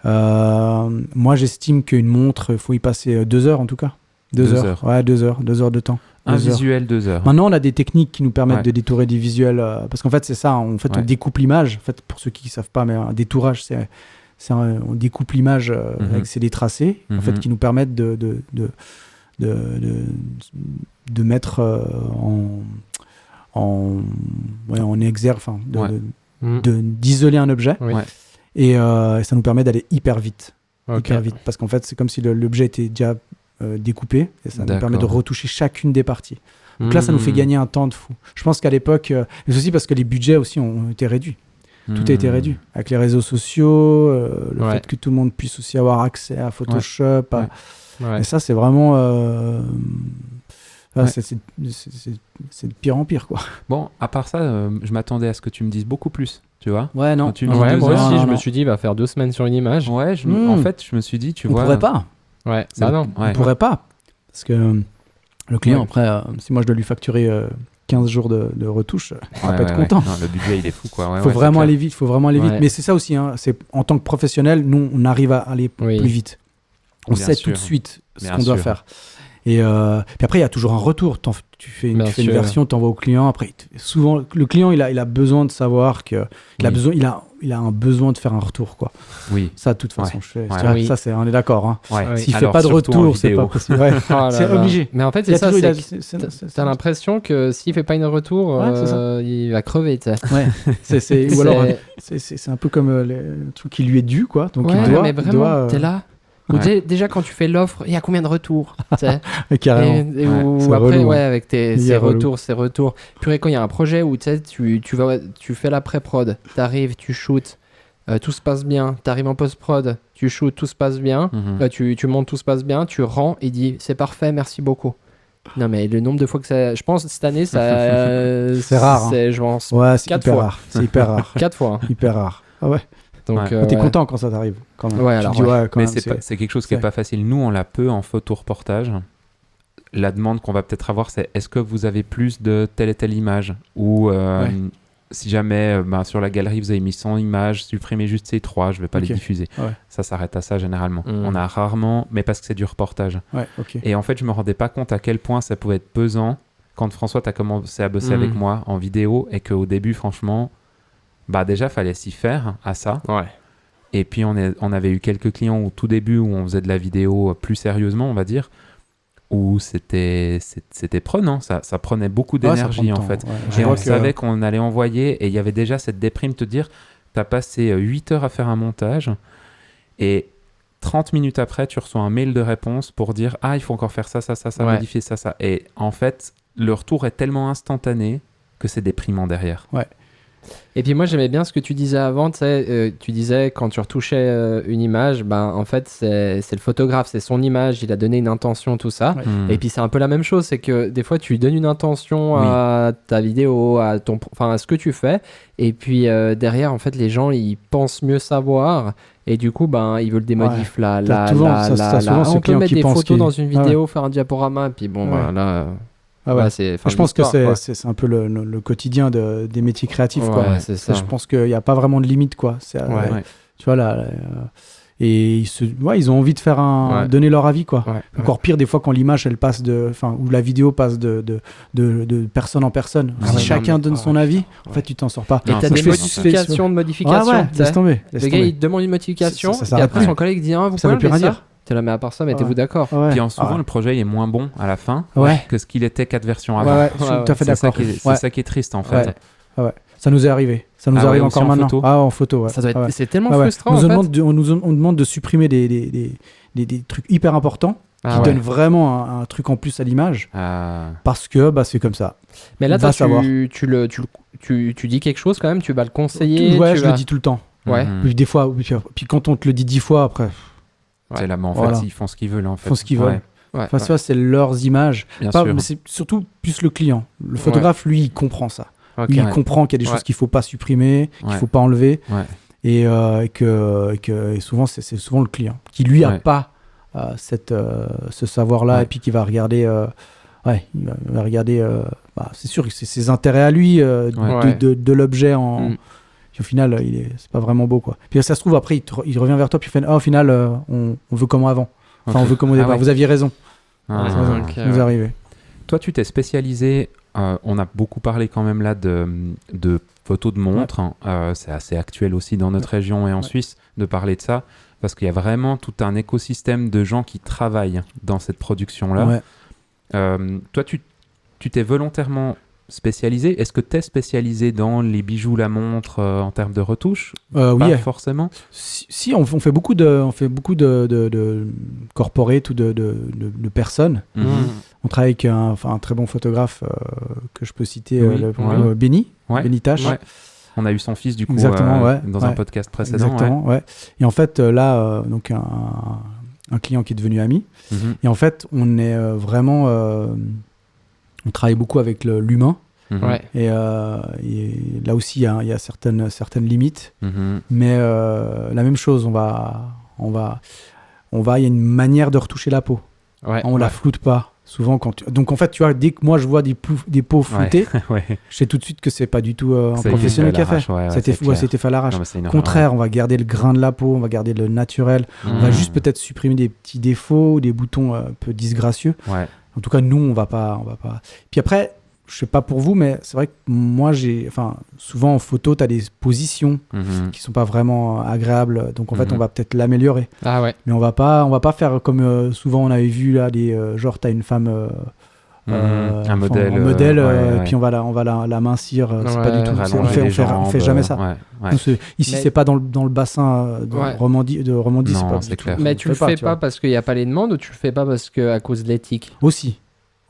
Moi, j'estime qu'une montre, il faut y passer 2 heures en tout cas. 2 heures. 2 heures de temps. Visuel, 2 heures. Maintenant, on a des techniques qui nous permettent de détourer des visuels. Parce qu'en fait, c'est ça. En fait, on découpe l'image. En fait, pour ceux qui ne savent pas, mais un détourage, on découpe l'image avec des tracés en fait, qui nous permettent de mettre en exergue, d'isoler un objet et ça nous permet d'aller hyper vite parce qu'en fait c'est comme si l'objet était déjà découpé et ça nous permet de retoucher chacune des parties. Donc là ça nous fait gagner un temps de fou. Je pense qu'à l'époque mais aussi parce que les budgets aussi ont été réduits. Tout a été réduit avec les réseaux sociaux, le fait que tout le monde puisse aussi avoir accès à Photoshop et ça c'est vraiment c'est de pire en pire quoi. Bon, à part ça, je m'attendais à ce que tu me dises beaucoup plus, tu vois. Non. Moi aussi, je me suis dit, il va faire 2 semaines sur une image. En fait, je me suis dit, on pourrait pas. On pourrait pas. Parce que le client, après, si moi je dois lui facturer 15 jours de retouche, il va pas être content. Non, le budget, il est fou, quoi. Faut vraiment aller vite, Mais c'est ça aussi, c'est en tant que professionnel, nous, on arrive à aller plus vite. On sait tout de suite ce qu'on doit faire. Et puis après, il y a toujours un retour. Tu fais une version, tu envoies au client. Après, souvent, le client, il a besoin de savoir que il il a un besoin de faire un retour, quoi. Oui. Ça, de toute façon, Ouais. ça, on est d'accord. Hein. Ouais. S'il Alors, fait pas de surtout retour, c'est pas possible. Ouais. C'est obligé. Mais en fait, c'est ça. T'as l'impression que s'il fait pas une retour, il va crever, tu sais. Ouais. Ou alors, c'est un peu comme le truc qui lui est dû, quoi. Donc il doit. Mais vraiment, t'es là. Ouais. Déjà, quand tu fais l'offre, il y a combien de retours? Carrément. Ou après, relou, avec ces retours. Purée, quand il y a un projet où tu fais la pré-prod, t'arrives, tu shootes, tout se passe bien, t'arrives en post-prod, tu shootes, tout se passe bien, tu montes, tout se passe bien, tu rends et dis c'est parfait, merci beaucoup. Non, mais le nombre de fois que ça. Je pense cette année, ça. c'est rare. Je pense. Ouais, c'est 4 hyper fois. rare. C'est hyper rare. 4 fois. Hein. Hyper rare. Ah ouais. Donc, t'es content quand ça t'arrive, quand même. Ouais, alors. Mais c'est quelque chose qui n'est pas facile. Nous, on l'a peu en photo-reportage. La demande qu'on va peut-être avoir, c'est est-ce que vous avez plus de telle et telle image? Ou si jamais sur la galerie, vous avez mis 100 images, supprimez juste ces 3, je ne vais pas les diffuser. Ouais. Ça s'arrête à ça généralement. On a rarement, mais parce que c'est du reportage. Ouais, Et en fait, je ne me rendais pas compte à quel point ça pouvait être pesant quand François, tu as commencé à bosser avec moi en vidéo et qu'au début, franchement, déjà, il fallait s'y faire à ça. Ouais. Et puis, on avait eu quelques clients au tout début où on faisait de la vidéo plus sérieusement, on va dire, où c'était prenant. Ça prenait beaucoup d'énergie, en fait. Ouais. Et on savait qu'on allait envoyer et il y avait déjà cette déprime de te dire, tu as passé 8 heures à faire un montage et 30 minutes après, tu reçois un mail de réponse pour dire « Ah, il faut encore faire ça, modifier ça. » Et en fait, le retour est tellement instantané que c'est déprimant derrière. Ouais. Et puis moi j'aimais bien ce que tu disais avant, tu disais quand tu retouchais une image, en fait c'est le photographe, c'est son image, il a donné une intention, tout ça. Ouais. Et puis c'est un peu la même chose, c'est que des fois tu donnes une intention à ta vidéo, à ce que tu fais, et puis derrière en fait les gens ils pensent mieux savoir. Et du coup, ils veulent des modifs là. On peut mettre des photos dans une vidéo, faire un diaporama, et puis là... Ah ouais. Je pense que c'est un peu le quotidien des métiers créatifs. Ouais, quoi. C'est ça. Je pense qu'il n'y a pas vraiment de limite. Quoi. Tu vois, là, et ils ont envie de faire donner leur avis. Quoi. Encore pire, des fois, quand l'image, elle passe ou la vidéo passe de personne en personne. Si chacun donne son avis, en fait, tu t'en sors pas. Et tu as des modifications de modifications. Laisse tomber. Le gars, il te demande une modification, et après, son collègue dit vous pouvez enlever ça. T'es là, mais à part ça, mettez-vous d'accord. Puis souvent, le projet est moins bon à la fin que ce qu'il était 4 versions avant. Je suis tout à fait d'accord. C'est ça qui est triste, en fait. Ça nous est arrivé. Ça nous arrive encore maintenant. En photo. Ça doit être... C'est tellement frustrant. On nous demande de supprimer des trucs hyper importants qui donnent vraiment un truc en plus à l'image. Parce que c'est comme ça. Mais là, tu dis quelque chose quand même, tu vas le conseiller. Je le dis tout le temps. Puis des fois, puis quand on te le dit 10 fois après. C'est là, mais en fait, ils font ce qu'ils veulent. Ils font ce qu'ils veulent. C'est leurs images. Bien sûr. Mais c'est surtout plus le client. Le photographe, lui, il comprend ça. Lui, il comprend qu'il y a des choses qu'il ne faut pas supprimer, qu'il ne faut pas enlever. Et souvent, c'est souvent le client qui, lui, n'a pas ce savoir-là et puis qui va regarder... il va regarder... c'est sûr que c'est ses intérêts à lui de l'objet en... Au final, c'est pas vraiment beau, quoi. Puis ça se trouve, après, il revient vers toi, puis il fait au final, on veut comme avant. Enfin, on veut comme au départ. Vous aviez raison. Ça nous est arrivé. Toi, tu t'es spécialisé, on a beaucoup parlé quand même là de photos de montres. C'est assez actuel aussi dans notre région et en Suisse de parler de ça, parce qu'il y a vraiment tout un écosystème de gens qui travaillent dans cette production-là. Toi, tu t'es volontairement spécialisé. Est-ce que tu es spécialisé dans les bijoux, la montre en termes de retouches? Oui, forcément. Si on fait beaucoup de corporate ou de personnes. On travaille avec un très bon photographe que je peux citer, Benny Tache. On a eu son fils du coup dans un podcast précédent. Exactement, Et en fait donc un client qui est devenu ami. Et en fait on est vraiment on travaille beaucoup avec l'humain. Et là aussi, il y a certaines limites. Mais la même chose, il y a une manière de retoucher la peau. On la floute pas. Souvent, donc en fait, tu vois, dès que moi je vois des peaux floutées, je sais tout de suite que c'est pas du tout un professionnel qui a fait. C'était fait à l'arrache. Au contraire, on va garder le grain de la peau, on va garder le naturel. On va juste peut-être supprimer des petits défauts, des boutons un peu disgracieux. En tout cas, nous, on va pas. Puis après, je sais pas pour vous, mais c'est vrai que moi, souvent en photo, tu as des positions qui sont pas vraiment agréables. Donc en fait, on va peut-être l'améliorer. Ah ouais. Mais on va pas faire comme souvent on avait vu là, genre, tu as une femme. Un modèle, puis on va l'amincir. C'est pas du tout. On fait jamais ça. Ouais. Ici, c'est pas dans le bassin de Romandie. Non, c'est clair. Mais tu le fais pas parce qu'il n'y a pas les demandes ou tu le fais pas parce que à cause de l'éthique? Aussi.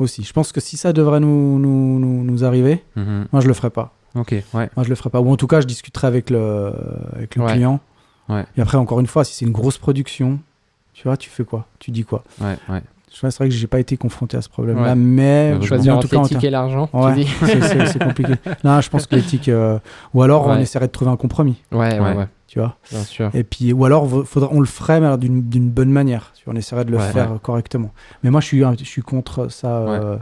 Je pense que si ça devrait nous arriver, moi je le ferai pas. Ok, ouais. Moi je le ferai pas. Ou en tout cas, je discuterai avec le client. Ouais. Et après, encore une fois, si c'est une grosse production, tu vois, tu fais quoi? Tu dis quoi? Ouais. C'est vrai que j'ai pas été confronté à ce problème-là, mais choisir entre l'éthique et l'argent. Ouais, tu dis c'est compliqué. Non, je pense que l'éthique, ou alors on essaierait de trouver un compromis. Ouais. Tu vois. Bien sûr. Et puis, ou alors on le ferait, mais alors d'une bonne manière. On essaierait de le faire correctement. Mais moi, je suis contre ça.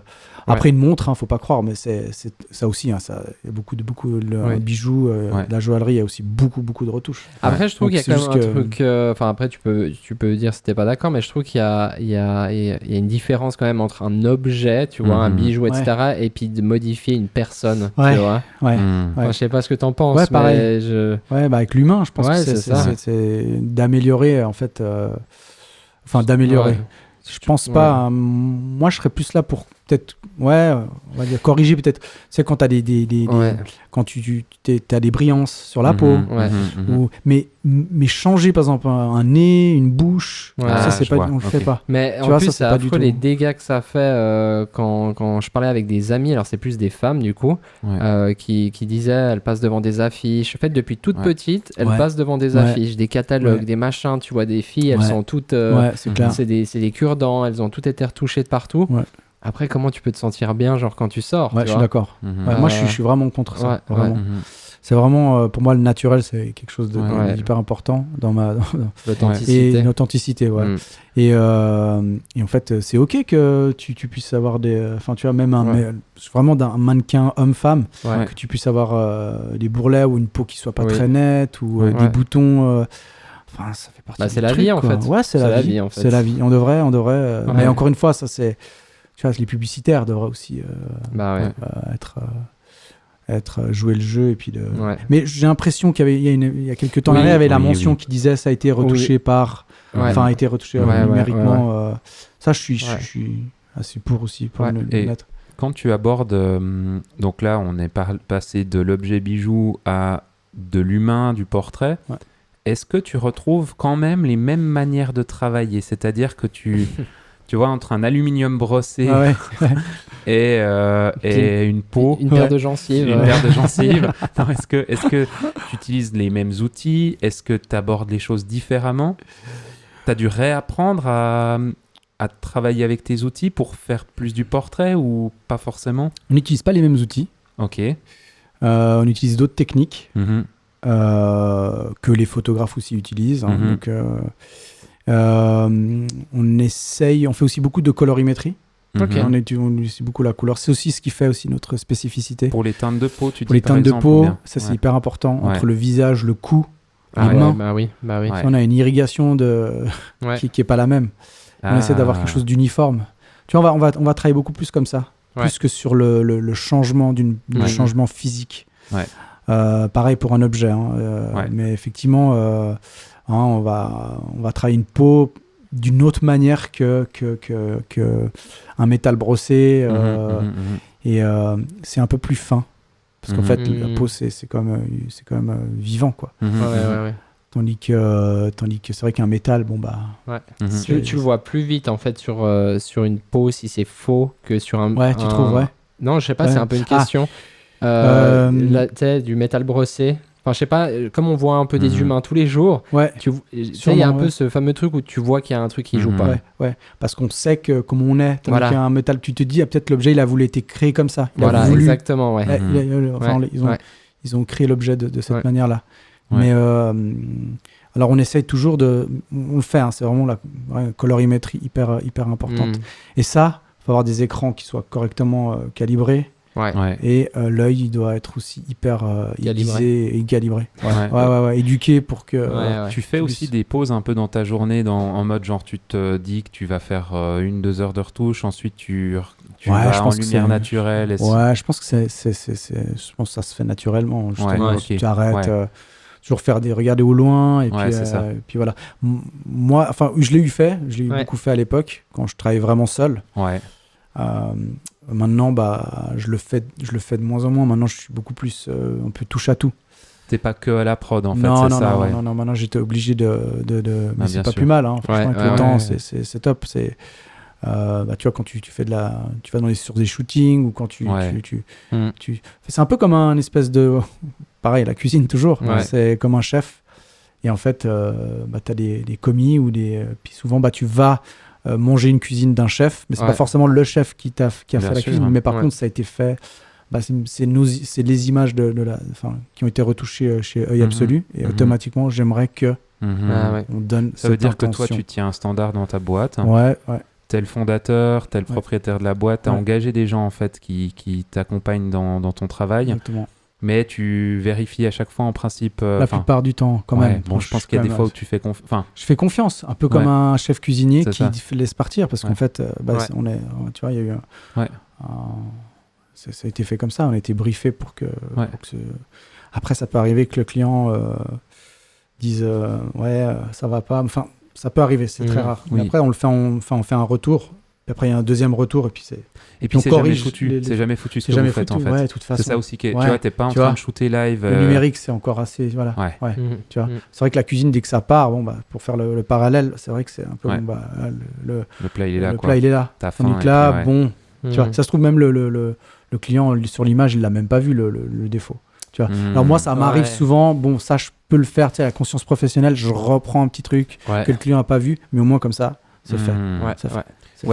Après, une montre, faut pas croire, mais c'est ça aussi. Ça, il y a beaucoup de bijoux, de la joaillerie, il y a aussi beaucoup de retouches. Après, je trouve qu'il y a quand même un truc. Enfin, après, tu peux dire si t'es pas d'accord, mais je trouve qu'il y a une différence quand même entre un objet, tu vois, un bijou, etc., et puis de modifier une personne. Tu vois. Enfin, je sais pas ce que t'en penses. Ouais, pareil. Mais avec l'humain, je pense que c'est d'améliorer en fait. D'améliorer. Ouais. Je pense pas. Moi, je serais plus là pour peut-être, on va dire corriger peut-être. C'est quand t'as quand tu as des brillances sur la peau, mais changer par exemple un nez, une bouche, ça c'est pas, on le fait pas. Mais en plus, c'est affreux les dégâts que ça fait quand je parlais avec des amis. Alors c'est plus des femmes du coup, qui disaient, elles passent devant des affiches. En fait, depuis toute petite, elles passent devant des affiches, des catalogues, des machins. Tu vois des filles, elles sont toutes, c'est clair. C'est des cure-dents, elles ont toutes été retouchées de partout. Après, comment tu peux te sentir bien, genre quand tu sors? Je suis d'accord. Moi, je suis vraiment contre ça. Vraiment. C'est vraiment, pour moi, le naturel, c'est quelque chose d'hyper important dans l'authenticité. Et l'authenticité, Et en fait, c'est ok que tu puisses avoir des, enfin, tu vois, même vraiment d'un mannequin homme-femme, que tu puisses avoir des bourrelets ou une peau qui soit pas très nette ou des boutons. Enfin, ça fait partie. C'est la vie en fait. Ouais, c'est la vie en fait. C'est la vie. On devrait. Mais encore une fois, ça c'est. Tu vois, les publicitaires devraient aussi jouer le jeu et puis Mais j'ai l'impression qu'il y a quelques temps, il y avait la mention qui disait ça a été retouché a été retouché numériquement. Ça, je suis assez pour aussi pour le mettre. Quand tu abordes, donc là, on est passé de l'objet bijou à de l'humain, du portrait. Est-ce que tu retrouves quand même les mêmes manières de travailler? C'est-à-dire que tu vois, entre un aluminium brossé et une peau... Une paire de gencives. Une paire de gencives. Non, est-ce que tu utilises les mêmes outils? Est-ce que tu abordes les choses différemment? Tu as dû réapprendre à travailler avec tes outils pour faire plus du portrait ou pas forcément? On n'utilise pas les mêmes outils. Ok. On utilise d'autres techniques que les photographes aussi utilisent. Donc... on fait aussi beaucoup de colorimétrie. On utilise beaucoup la couleur. C'est aussi ce qui fait aussi notre spécificité. Pour les teintes de peau, pour les teintes de peau, ça c'est hyper important. Entre le visage, le cou, les mains. Bah oui. On a une irrigation qui est pas la même. On essaie d'avoir quelque chose d'uniforme. Tu vois, on va travailler beaucoup plus comme ça, plus que sur le changement du changement physique. Pareil pour un objet. Mais effectivement. On va travailler une peau d'une autre manière que un métal brossé et c'est un peu plus fin parce qu'en fait la peau c'est quand même vivant quoi. Tandis que c'est vrai qu'un métal tu le vois plus vite en fait sur une peau si c'est faux que sur un tu trouves non je sais pas c'est un peu une question du métal brossé. Enfin, je sais pas, comme on voit un peu des humains tous les jours, il y a un peu ce fameux truc où tu vois qu'il y a un truc qui joue pas. Parce qu'on sait que comme on est, tandis qu'un métal, tu te dis, peut-être l'objet, il a voulu être créé comme ça. Exactement, ils ont créé l'objet de cette manière-là. Mais alors, on essaye toujours on le fait, c'est vraiment la colorimétrie hyper importante. Et ça, il faut avoir des écrans qui soient correctement calibrés. Et l'œil il doit être aussi hyper aiguisé et calibré. Éduqué pour que tu fais aussi des pauses un peu dans ta journée en mode genre tu te dis que tu vas faire 1-2 heures de retouche, ensuite tu Tu vas en lumière naturelle. Ouais, je pense que je pense que ça se fait naturellement. Justement, tu arrêtes. Toujours regarder au loin et puis voilà. Moi, enfin, je l'ai beaucoup fait à l'époque quand je travaillais vraiment seul. Maintenant, je le fais de moins en moins. Maintenant, je suis beaucoup plus un peu touche à tout. T'es pas que à la prod en fait, non, c'est ça. Non, maintenant j'étais obligé de mais c'est pas plus mal. Hein. Franchement, avec le temps, c'est top. C'est tu vois, quand tu fais tu vas sur des shootings ou quand c'est un peu comme un espèce de pareil, la cuisine toujours. C'est comme un chef. Et en fait, t'as des commis ou puis souvent tu vas manger une cuisine d'un chef, mais c'est pas forcément le chef qui a fait la cuisine, mais par contre ça a été fait. C'est les images qui ont été retouchées chez Œil Absolu et automatiquement j'aimerais que on donne ça veut dire que toi tu tiens un standard dans ta boîte. Tel fondateur, tel propriétaire de la boîte, tu as engagé des gens en fait qui t'accompagnent dans ton travail. Exactement. Mais tu vérifies à chaque fois en principe. La plupart du temps, quand même. Bon, je pense qu'il y a des fois où tu fais confiance. Je fais confiance, un peu comme un chef cuisinier qui laisse partir, parce qu'en fait, tu vois, il y a eu ça a été fait comme ça. On a été briefé pour que. Après, ça peut arriver que le client dise ça va pas. Enfin, ça peut arriver, c'est très rare. Mais après, on fait un retour. Puis après, il y a un deuxième retour et puis c'est. Et puis c'est jamais foutu. C'est jamais foutu ce que vous faites en fait. Ouais, toute façon. C'est ça aussi qui est. Tu vois, t'es pas en train de shooter live. Le numérique, c'est encore assez. Voilà. Tu vois. C'est vrai que la cuisine, dès que ça part, pour faire le parallèle, c'est vrai que c'est un peu. Le plat, il est là. Le plat, il est là. T'as faim. Donc là, tu vois, ça se trouve même le client sur l'image, il l'a même pas vu le défaut. Tu vois. Alors moi, ça m'arrive souvent. Bon, ça, je peux le faire. Tu sais, la conscience professionnelle, je reprends un petit truc que le client a pas vu, mais au moins comme ça, c'est fait.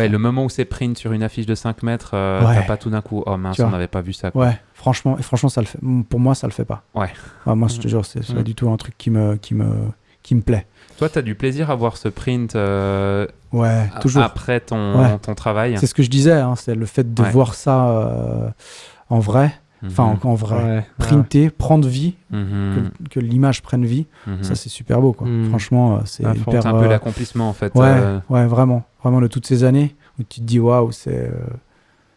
Le moment où c'est print sur une affiche de 5 mètres, t'as pas tout d'un coup, oh mince, on n'avait pas vu ça. Quoi. Ouais, franchement, ça le fait. Pour moi, ça le fait pas. Moi, je te jure, c'est pas du tout un truc qui me plaît. Toi, t'as du plaisir à voir ce print toujours. Après ton travail. C'est ce que je disais, hein, c'est le fait de voir ça en vrai. Enfin, en vrai, printer, prendre vie, que l'image prenne vie, ça c'est super beau, quoi. Franchement, c'est hyper... C'est un peu l'accomplissement, en fait. Vraiment de toutes ces années où tu te dis, waouh, c'est...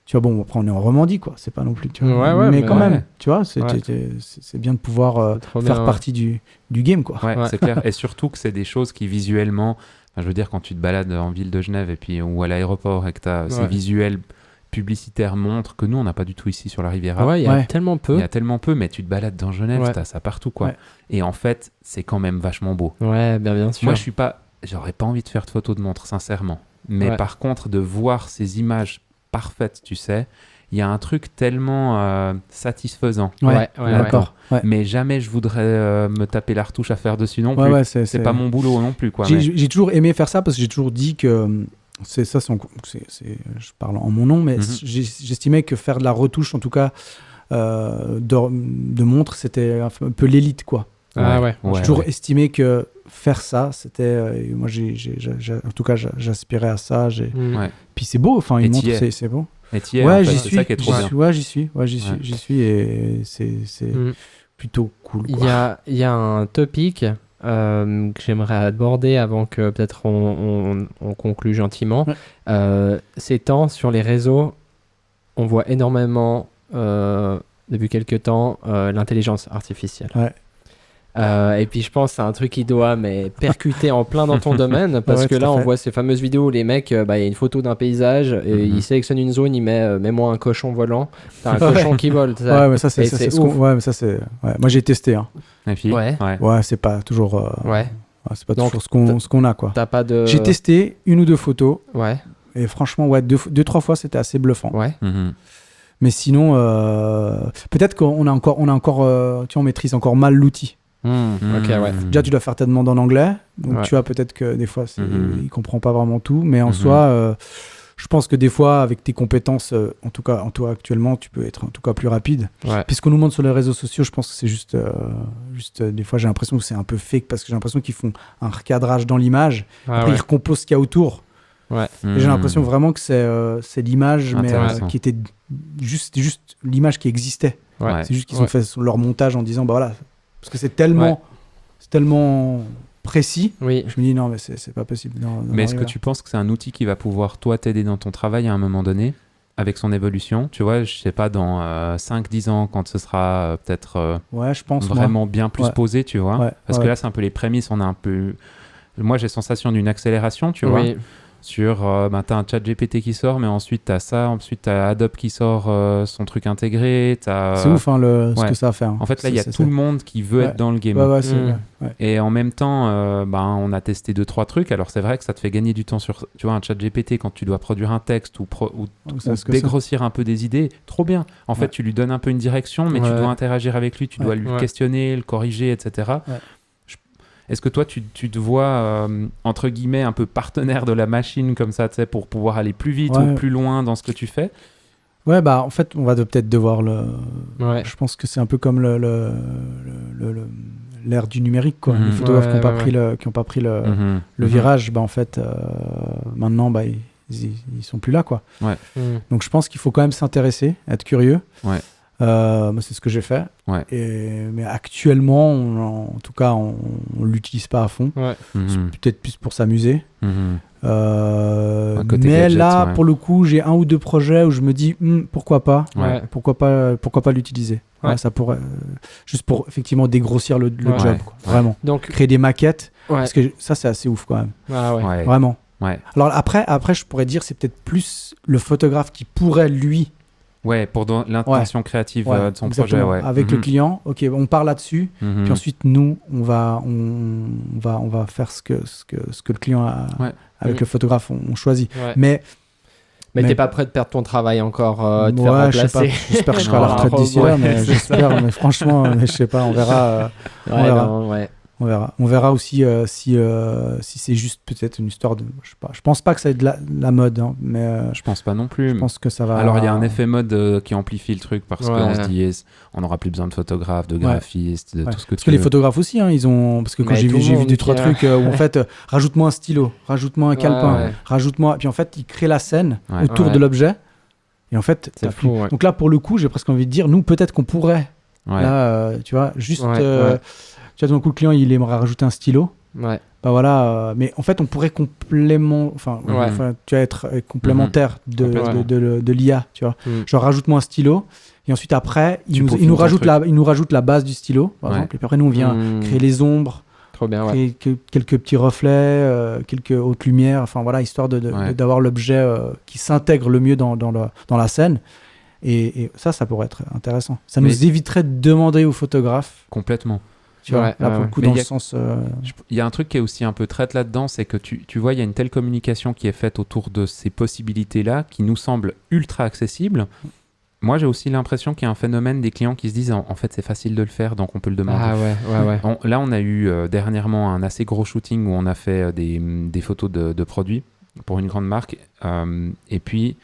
Tu vois, bon, après on est en Romandie, quoi, c'est pas non plus... Tu vois, mais quand même, tu vois, c'est bien de pouvoir faire partie du game, quoi. C'est clair, et surtout que c'est des choses qui visuellement... Enfin, je veux dire, quand tu te balades en ville de Genève ou à l'aéroport et que tu as ces visuels... publicitaire montre que nous on n'a pas du tout ici sur la Riviera. Il y a tellement peu, mais tu te balades dans Genève, t'as ça partout, quoi. Et en fait, c'est quand même vachement beau. Bien sûr. Moi, j'aurais pas envie de faire de photos de montre, sincèrement. Mais par contre, de voir ces images parfaites, tu sais, il y a un truc tellement satisfaisant. D'accord. Mais jamais je voudrais me taper la retouche à faire dessus non plus. C'est pas mon boulot non plus, quoi. J'ai toujours aimé faire ça parce que j'ai toujours dit que je parle en mon nom, mais j'estimais que faire de la retouche, en tout cas de montre, c'était un peu l'élite, quoi. J'ai toujours estimé que faire ça, c'était moi en tout cas j'aspirais à ça. Puis c'est beau, enfin une montre, c'est beau. Et t'y es, j'y suis. C'est ça qui est trop bien. J'y suis et c'est plutôt cool, quoi. Il y a un topic que j'aimerais aborder avant que peut-être on conclue gentiment. Ces temps sur les réseaux, on voit énormément depuis quelques temps l'intelligence artificielle. Et puis je pense que c'est un truc qui doit percuter en plein dans ton domaine, parce que là on voit ces fameuses vidéos où les mecs, il y a une photo d'un paysage et ils sélectionnent une zone, ils mettent mets-moi un cochon volant, t'as un cochon qui vole. Mais ça c'est moi j'ai testé, hein. Et puis, c'est pas toujours c'est pas toujours ce qu'on a, quoi. T'as pas de... J'ai testé 1 ou 2 photos et franchement 2-3 fois c'était assez bluffant. Mais sinon peut-être qu'on a encore tu vois, on maîtrise encore mal l'outil. Déjà tu dois faire ta demande en anglais, donc tu vois, peut-être que des fois il comprend pas vraiment tout, mais en soi je pense que des fois avec tes compétences, en tout cas actuellement, tu peux être en tout cas plus rapide. Puisqu'on nous montre sur les réseaux sociaux, je pense que c'est juste des fois j'ai l'impression que c'est un peu fake, parce que j'ai l'impression qu'ils font un recadrage dans l'image, après ils recomposent ce qu'il y a autour. Et j'ai l'impression vraiment que c'est l'image, mais qui était juste l'image qui existait. C'est juste qu'ils ont fait leur montage en disant voilà, parce que c'est tellement précis. Je me dis non, mais c'est pas possible. Mais est-ce que tu penses que c'est un outil qui va pouvoir toi t'aider dans ton travail à un moment donné? avec son évolution. Tu vois, je sais pas, dans 5-10 ans, quand ce sera peut-être je pense, vraiment bien plus posé, tu vois. Parce que ouais. là, c'est un peu les prémices. On a un peu... Moi, j'ai sensation d'une accélération, tu vois. Sur, t'as un chat GPT qui sort, mais ensuite t'as ça, ensuite t'as Adobe qui sort son truc intégré. C'est ouf ce que ça va faire. En fait, là, il y a tout le monde qui veut être dans le game. Et en même temps, on a testé 2-3 trucs. Alors, c'est vrai que ça te fait gagner du temps sur, tu vois, un chat GPT quand tu dois produire un texte ou dégrossir un peu des idées. Trop bien. En fait, tu lui donnes un peu une direction, mais tu dois interagir avec lui, tu dois lui questionner, le corriger, etc. Est-ce que toi, tu te vois, entre guillemets, un peu partenaire de la machine comme ça, tu sais, pour pouvoir aller plus vite ou plus loin dans ce que tu fais? Ouais, en fait, on va peut-être devoir je pense que c'est un peu comme l'ère du numérique, quoi. Les photographes qui n'ont pas pris le virage, en fait, maintenant, ils sont plus là, quoi. Donc, je pense qu'il faut quand même s'intéresser, être curieux. C'est ce que j'ai fait. Mais actuellement, en tout cas, on l'utilise pas à fond. C'est peut-être plus pour s'amuser. Mais là, pour le coup, j'ai 1 ou 2 projets où je me dis pourquoi pas l'utiliser. Ça pourrait juste pour effectivement dégrossir le job, quoi. Vraiment. Donc créer des maquettes, parce que ça c'est assez ouf quand même. Vraiment. Alors après, je pourrais dire c'est peut-être plus le photographe qui pourrait lui. Pour l'intention créative de son projet. Avec le client, ok, on part là-dessus, puis ensuite nous, on va faire ce que le client a, avec le photographe, on choisit. Mais t'es pas prêt de perdre ton travail encore, de faire remplacer. J'espère que je serai à la retraite d'ici là, mais j'espère. Mais franchement, je sais pas, on verra. On verra aussi si c'est juste peut-être une histoire de... Je sais pas. Je pense pas que ça ait de la mode, hein, mais... je pense pas non plus. Je pense que ça va... Alors, il y a un effet mode qui amplifie le truc parce qu'on se dit, on n'aura plus besoin de photographes, de graphistes, de tout ce que parce que les photographes aussi, hein, ils ont... Parce que quand j'ai vu 2-3 trucs où en fait, rajoute-moi un stylo, rajoute-moi un calepin, rajoute-moi... Puis en fait, ils créent la scène autour de l'objet. Et en fait, c'est fou, donc là, pour le coup, j'ai presque envie de dire, nous, peut-être qu'on pourrait, là, tu vois, juste... Tu vois, d'un coup, le client, il aimerait rajouter un stylo. Mais en fait, on pourrait tu vas être complémentaire de l'IA, tu vois. Genre, rajoute-moi un stylo. Et ensuite, après, il nous rajoute la base du stylo, par exemple. Et puis après, nous, on vient créer les ombres, créer quelques petits reflets, quelques hautes lumières. Enfin, voilà, histoire d'avoir l'objet qui s'intègre le mieux dans la scène. Et ça pourrait être intéressant. Ça nous éviterait de demander aux photographes. Complètement. Tu vois, là, pour le coup, dans le sens... Il y a un truc qui est aussi un peu traite là-dedans, c'est que tu vois, il y a une telle communication qui est faite autour de ces possibilités-là qui nous semble ultra accessible. Moi, j'ai aussi l'impression qu'il y a un phénomène des clients qui se disent en fait, c'est facile de le faire, donc on peut le demander. Là, on a eu dernièrement un assez gros shooting où on a fait des photos de produits pour une grande marque. Et puis...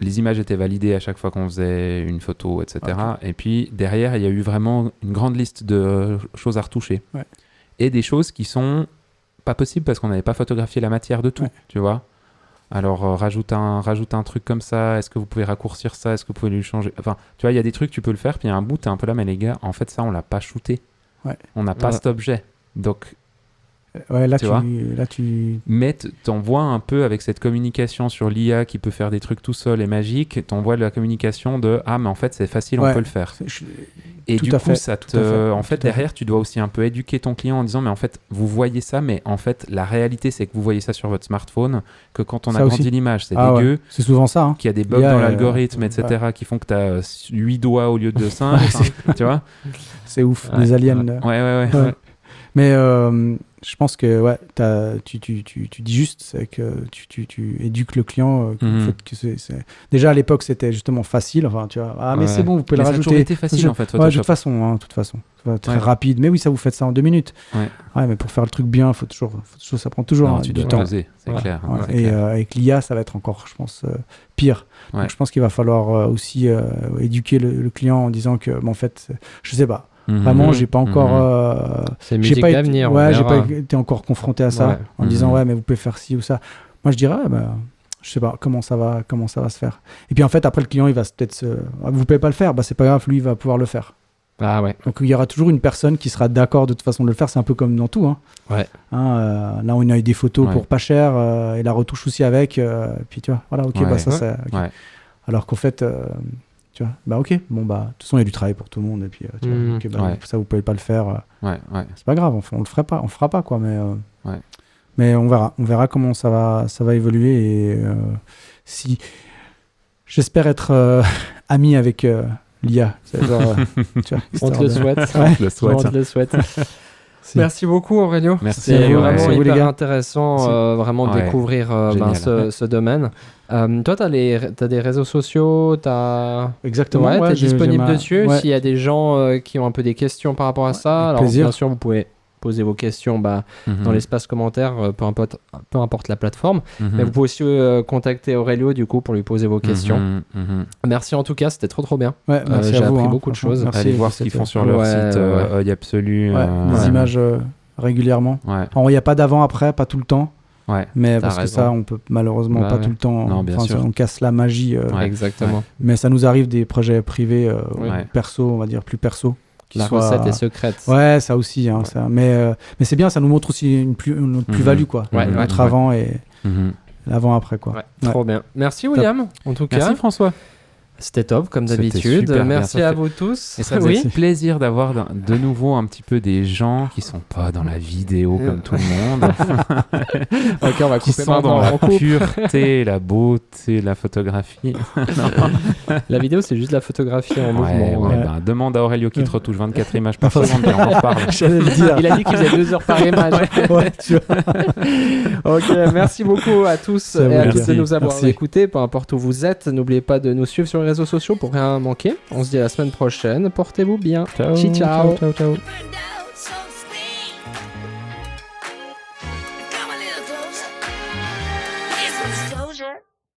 les images étaient validées à chaque fois qu'on faisait une photo, etc. Et puis derrière, il y a eu vraiment une grande liste de choses à retoucher. Et des choses qui sont pas possibles parce qu'on n'avait pas photographié la matière de tout, tu vois. Alors, rajoute un truc comme ça, est-ce que vous pouvez raccourcir ça, est-ce que vous pouvez lui changer... Enfin, tu vois, il y a des trucs, tu peux le faire, puis il y a un bout, t'es un peu là, mais les gars, en fait, ça, on l'a pas shooté. On n'a pas cet objet. Donc... Mais t'envoies un peu avec cette communication sur l'IA qui peut faire des trucs tout seul et magique, t'envoies la communication de mais en fait c'est facile, on peut le faire. Et du coup, en fait derrière, tu dois aussi un peu éduquer ton client en disant mais en fait vous voyez ça, mais en fait la réalité c'est que vous voyez ça sur votre smartphone, que quand on agrandit l'image, c'est dégueu. C'est souvent ça. Hein. Qu'il y a des bugs dans l'algorithme, etc. qui font que t'as 8 doigts au lieu de 5, tu vois. C'est ouf, les aliens. Ouais. Mais je pense que tu dis juste, c'est que tu éduques le client. Déjà à l'époque c'était justement facile. Enfin, tu vois, mais c'est bon, vous pouvez le rajouter. Ça a toujours été facile en fait. De toute façon, très rapide. Mais oui, ça vous faites ça en 2 minutes. Mais pour faire le truc bien, ça prend toujours du temps. C'est clair. Et avec l'IA, ça va être encore, je pense, pire. Donc je pense qu'il va falloir aussi éduquer le client en disant que, en fait, je sais pas. Vraiment, j'ai pas encore. C'est musique d'avenir. J'ai pas été encore confronté à ça en disant mais vous pouvez faire ci ou ça. Moi, je dirais je sais pas comment ça va se faire. Et puis en fait, après le client, il va peut-être vous pouvez pas le faire. C'est pas grave, lui, il va pouvoir le faire. Ah ouais. Donc il y aura toujours une personne qui sera d'accord de toute façon de le faire. C'est un peu comme dans tout. Hein. Ouais. Là, on a eu des photos pour pas cher et la retouche aussi avec. Puis tu vois, voilà, ok, ça c'est. Okay. Ouais. Alors qu'en fait, tu vois, ok, bon, de toute façon, il y a du travail pour tout le monde. Et puis, tu vois, okay, ça, vous pouvez pas le faire. C'est pas grave, on le fera pas, quoi. Mais on verra comment ça va évoluer. Et si. J'espère être ami avec. L'IA, c'est genre, tu vois, on te le souhaite. On te le souhaite. Merci beaucoup Aurélio. C'était vraiment hyper intéressant vraiment de découvrir ce domaine. Toi, tu as des réseaux sociaux, Exactement. Tu es disponible dessus. S'il y a des gens qui ont un peu des questions par rapport à ça, alors bien sûr, vous pouvez poser vos questions dans l'espace commentaire, peu importe la plateforme. Mais vous pouvez aussi contacter Aurélio du coup pour lui poser vos questions. Merci en tout cas, c'était trop bien. Merci j'ai à vous, appris beaucoup de choses. Allez voir ce qu'ils font sur leur site Œil Absolu. Des images régulièrement. Il n'y a pas d'avant-après, pas tout le temps. Mais parce que ça, on peut malheureusement pas tout le temps. Non, bien sûr. On casse la magie. Exactement. Mais ça nous arrive des projets privés, perso, on va dire plus perso. La recette est secrète. Ouais, ça aussi. Hein, ça. Mais c'est bien, ça nous montre aussi une plus-value, quoi. Notre avant et l'avant-après, quoi. Trop bien. Merci William, en tout cas. Merci François. C'était top, comme d'habitude. Merci à vous tous. Et ça fait plaisir d'avoir de nouveau un petit peu des gens qui sont pas dans la vidéo comme tout le monde. Ok, on va qui sont dans la pureté, la beauté, la photographie. La vidéo, c'est juste la photographie en mouvement. Demande à Aurélio qui te retouche 24 images par seconde et on en reparle. Il a dit qu'il faisait 2 heures par image. Ok, merci beaucoup à tous et à tous de nous avoir écoutés, peu importe où vous êtes. N'oubliez pas de nous suivre sur les réseaux sociaux pour rien manquer. On se dit à la semaine prochaine. Portez-vous bien. Ciao. Ciao.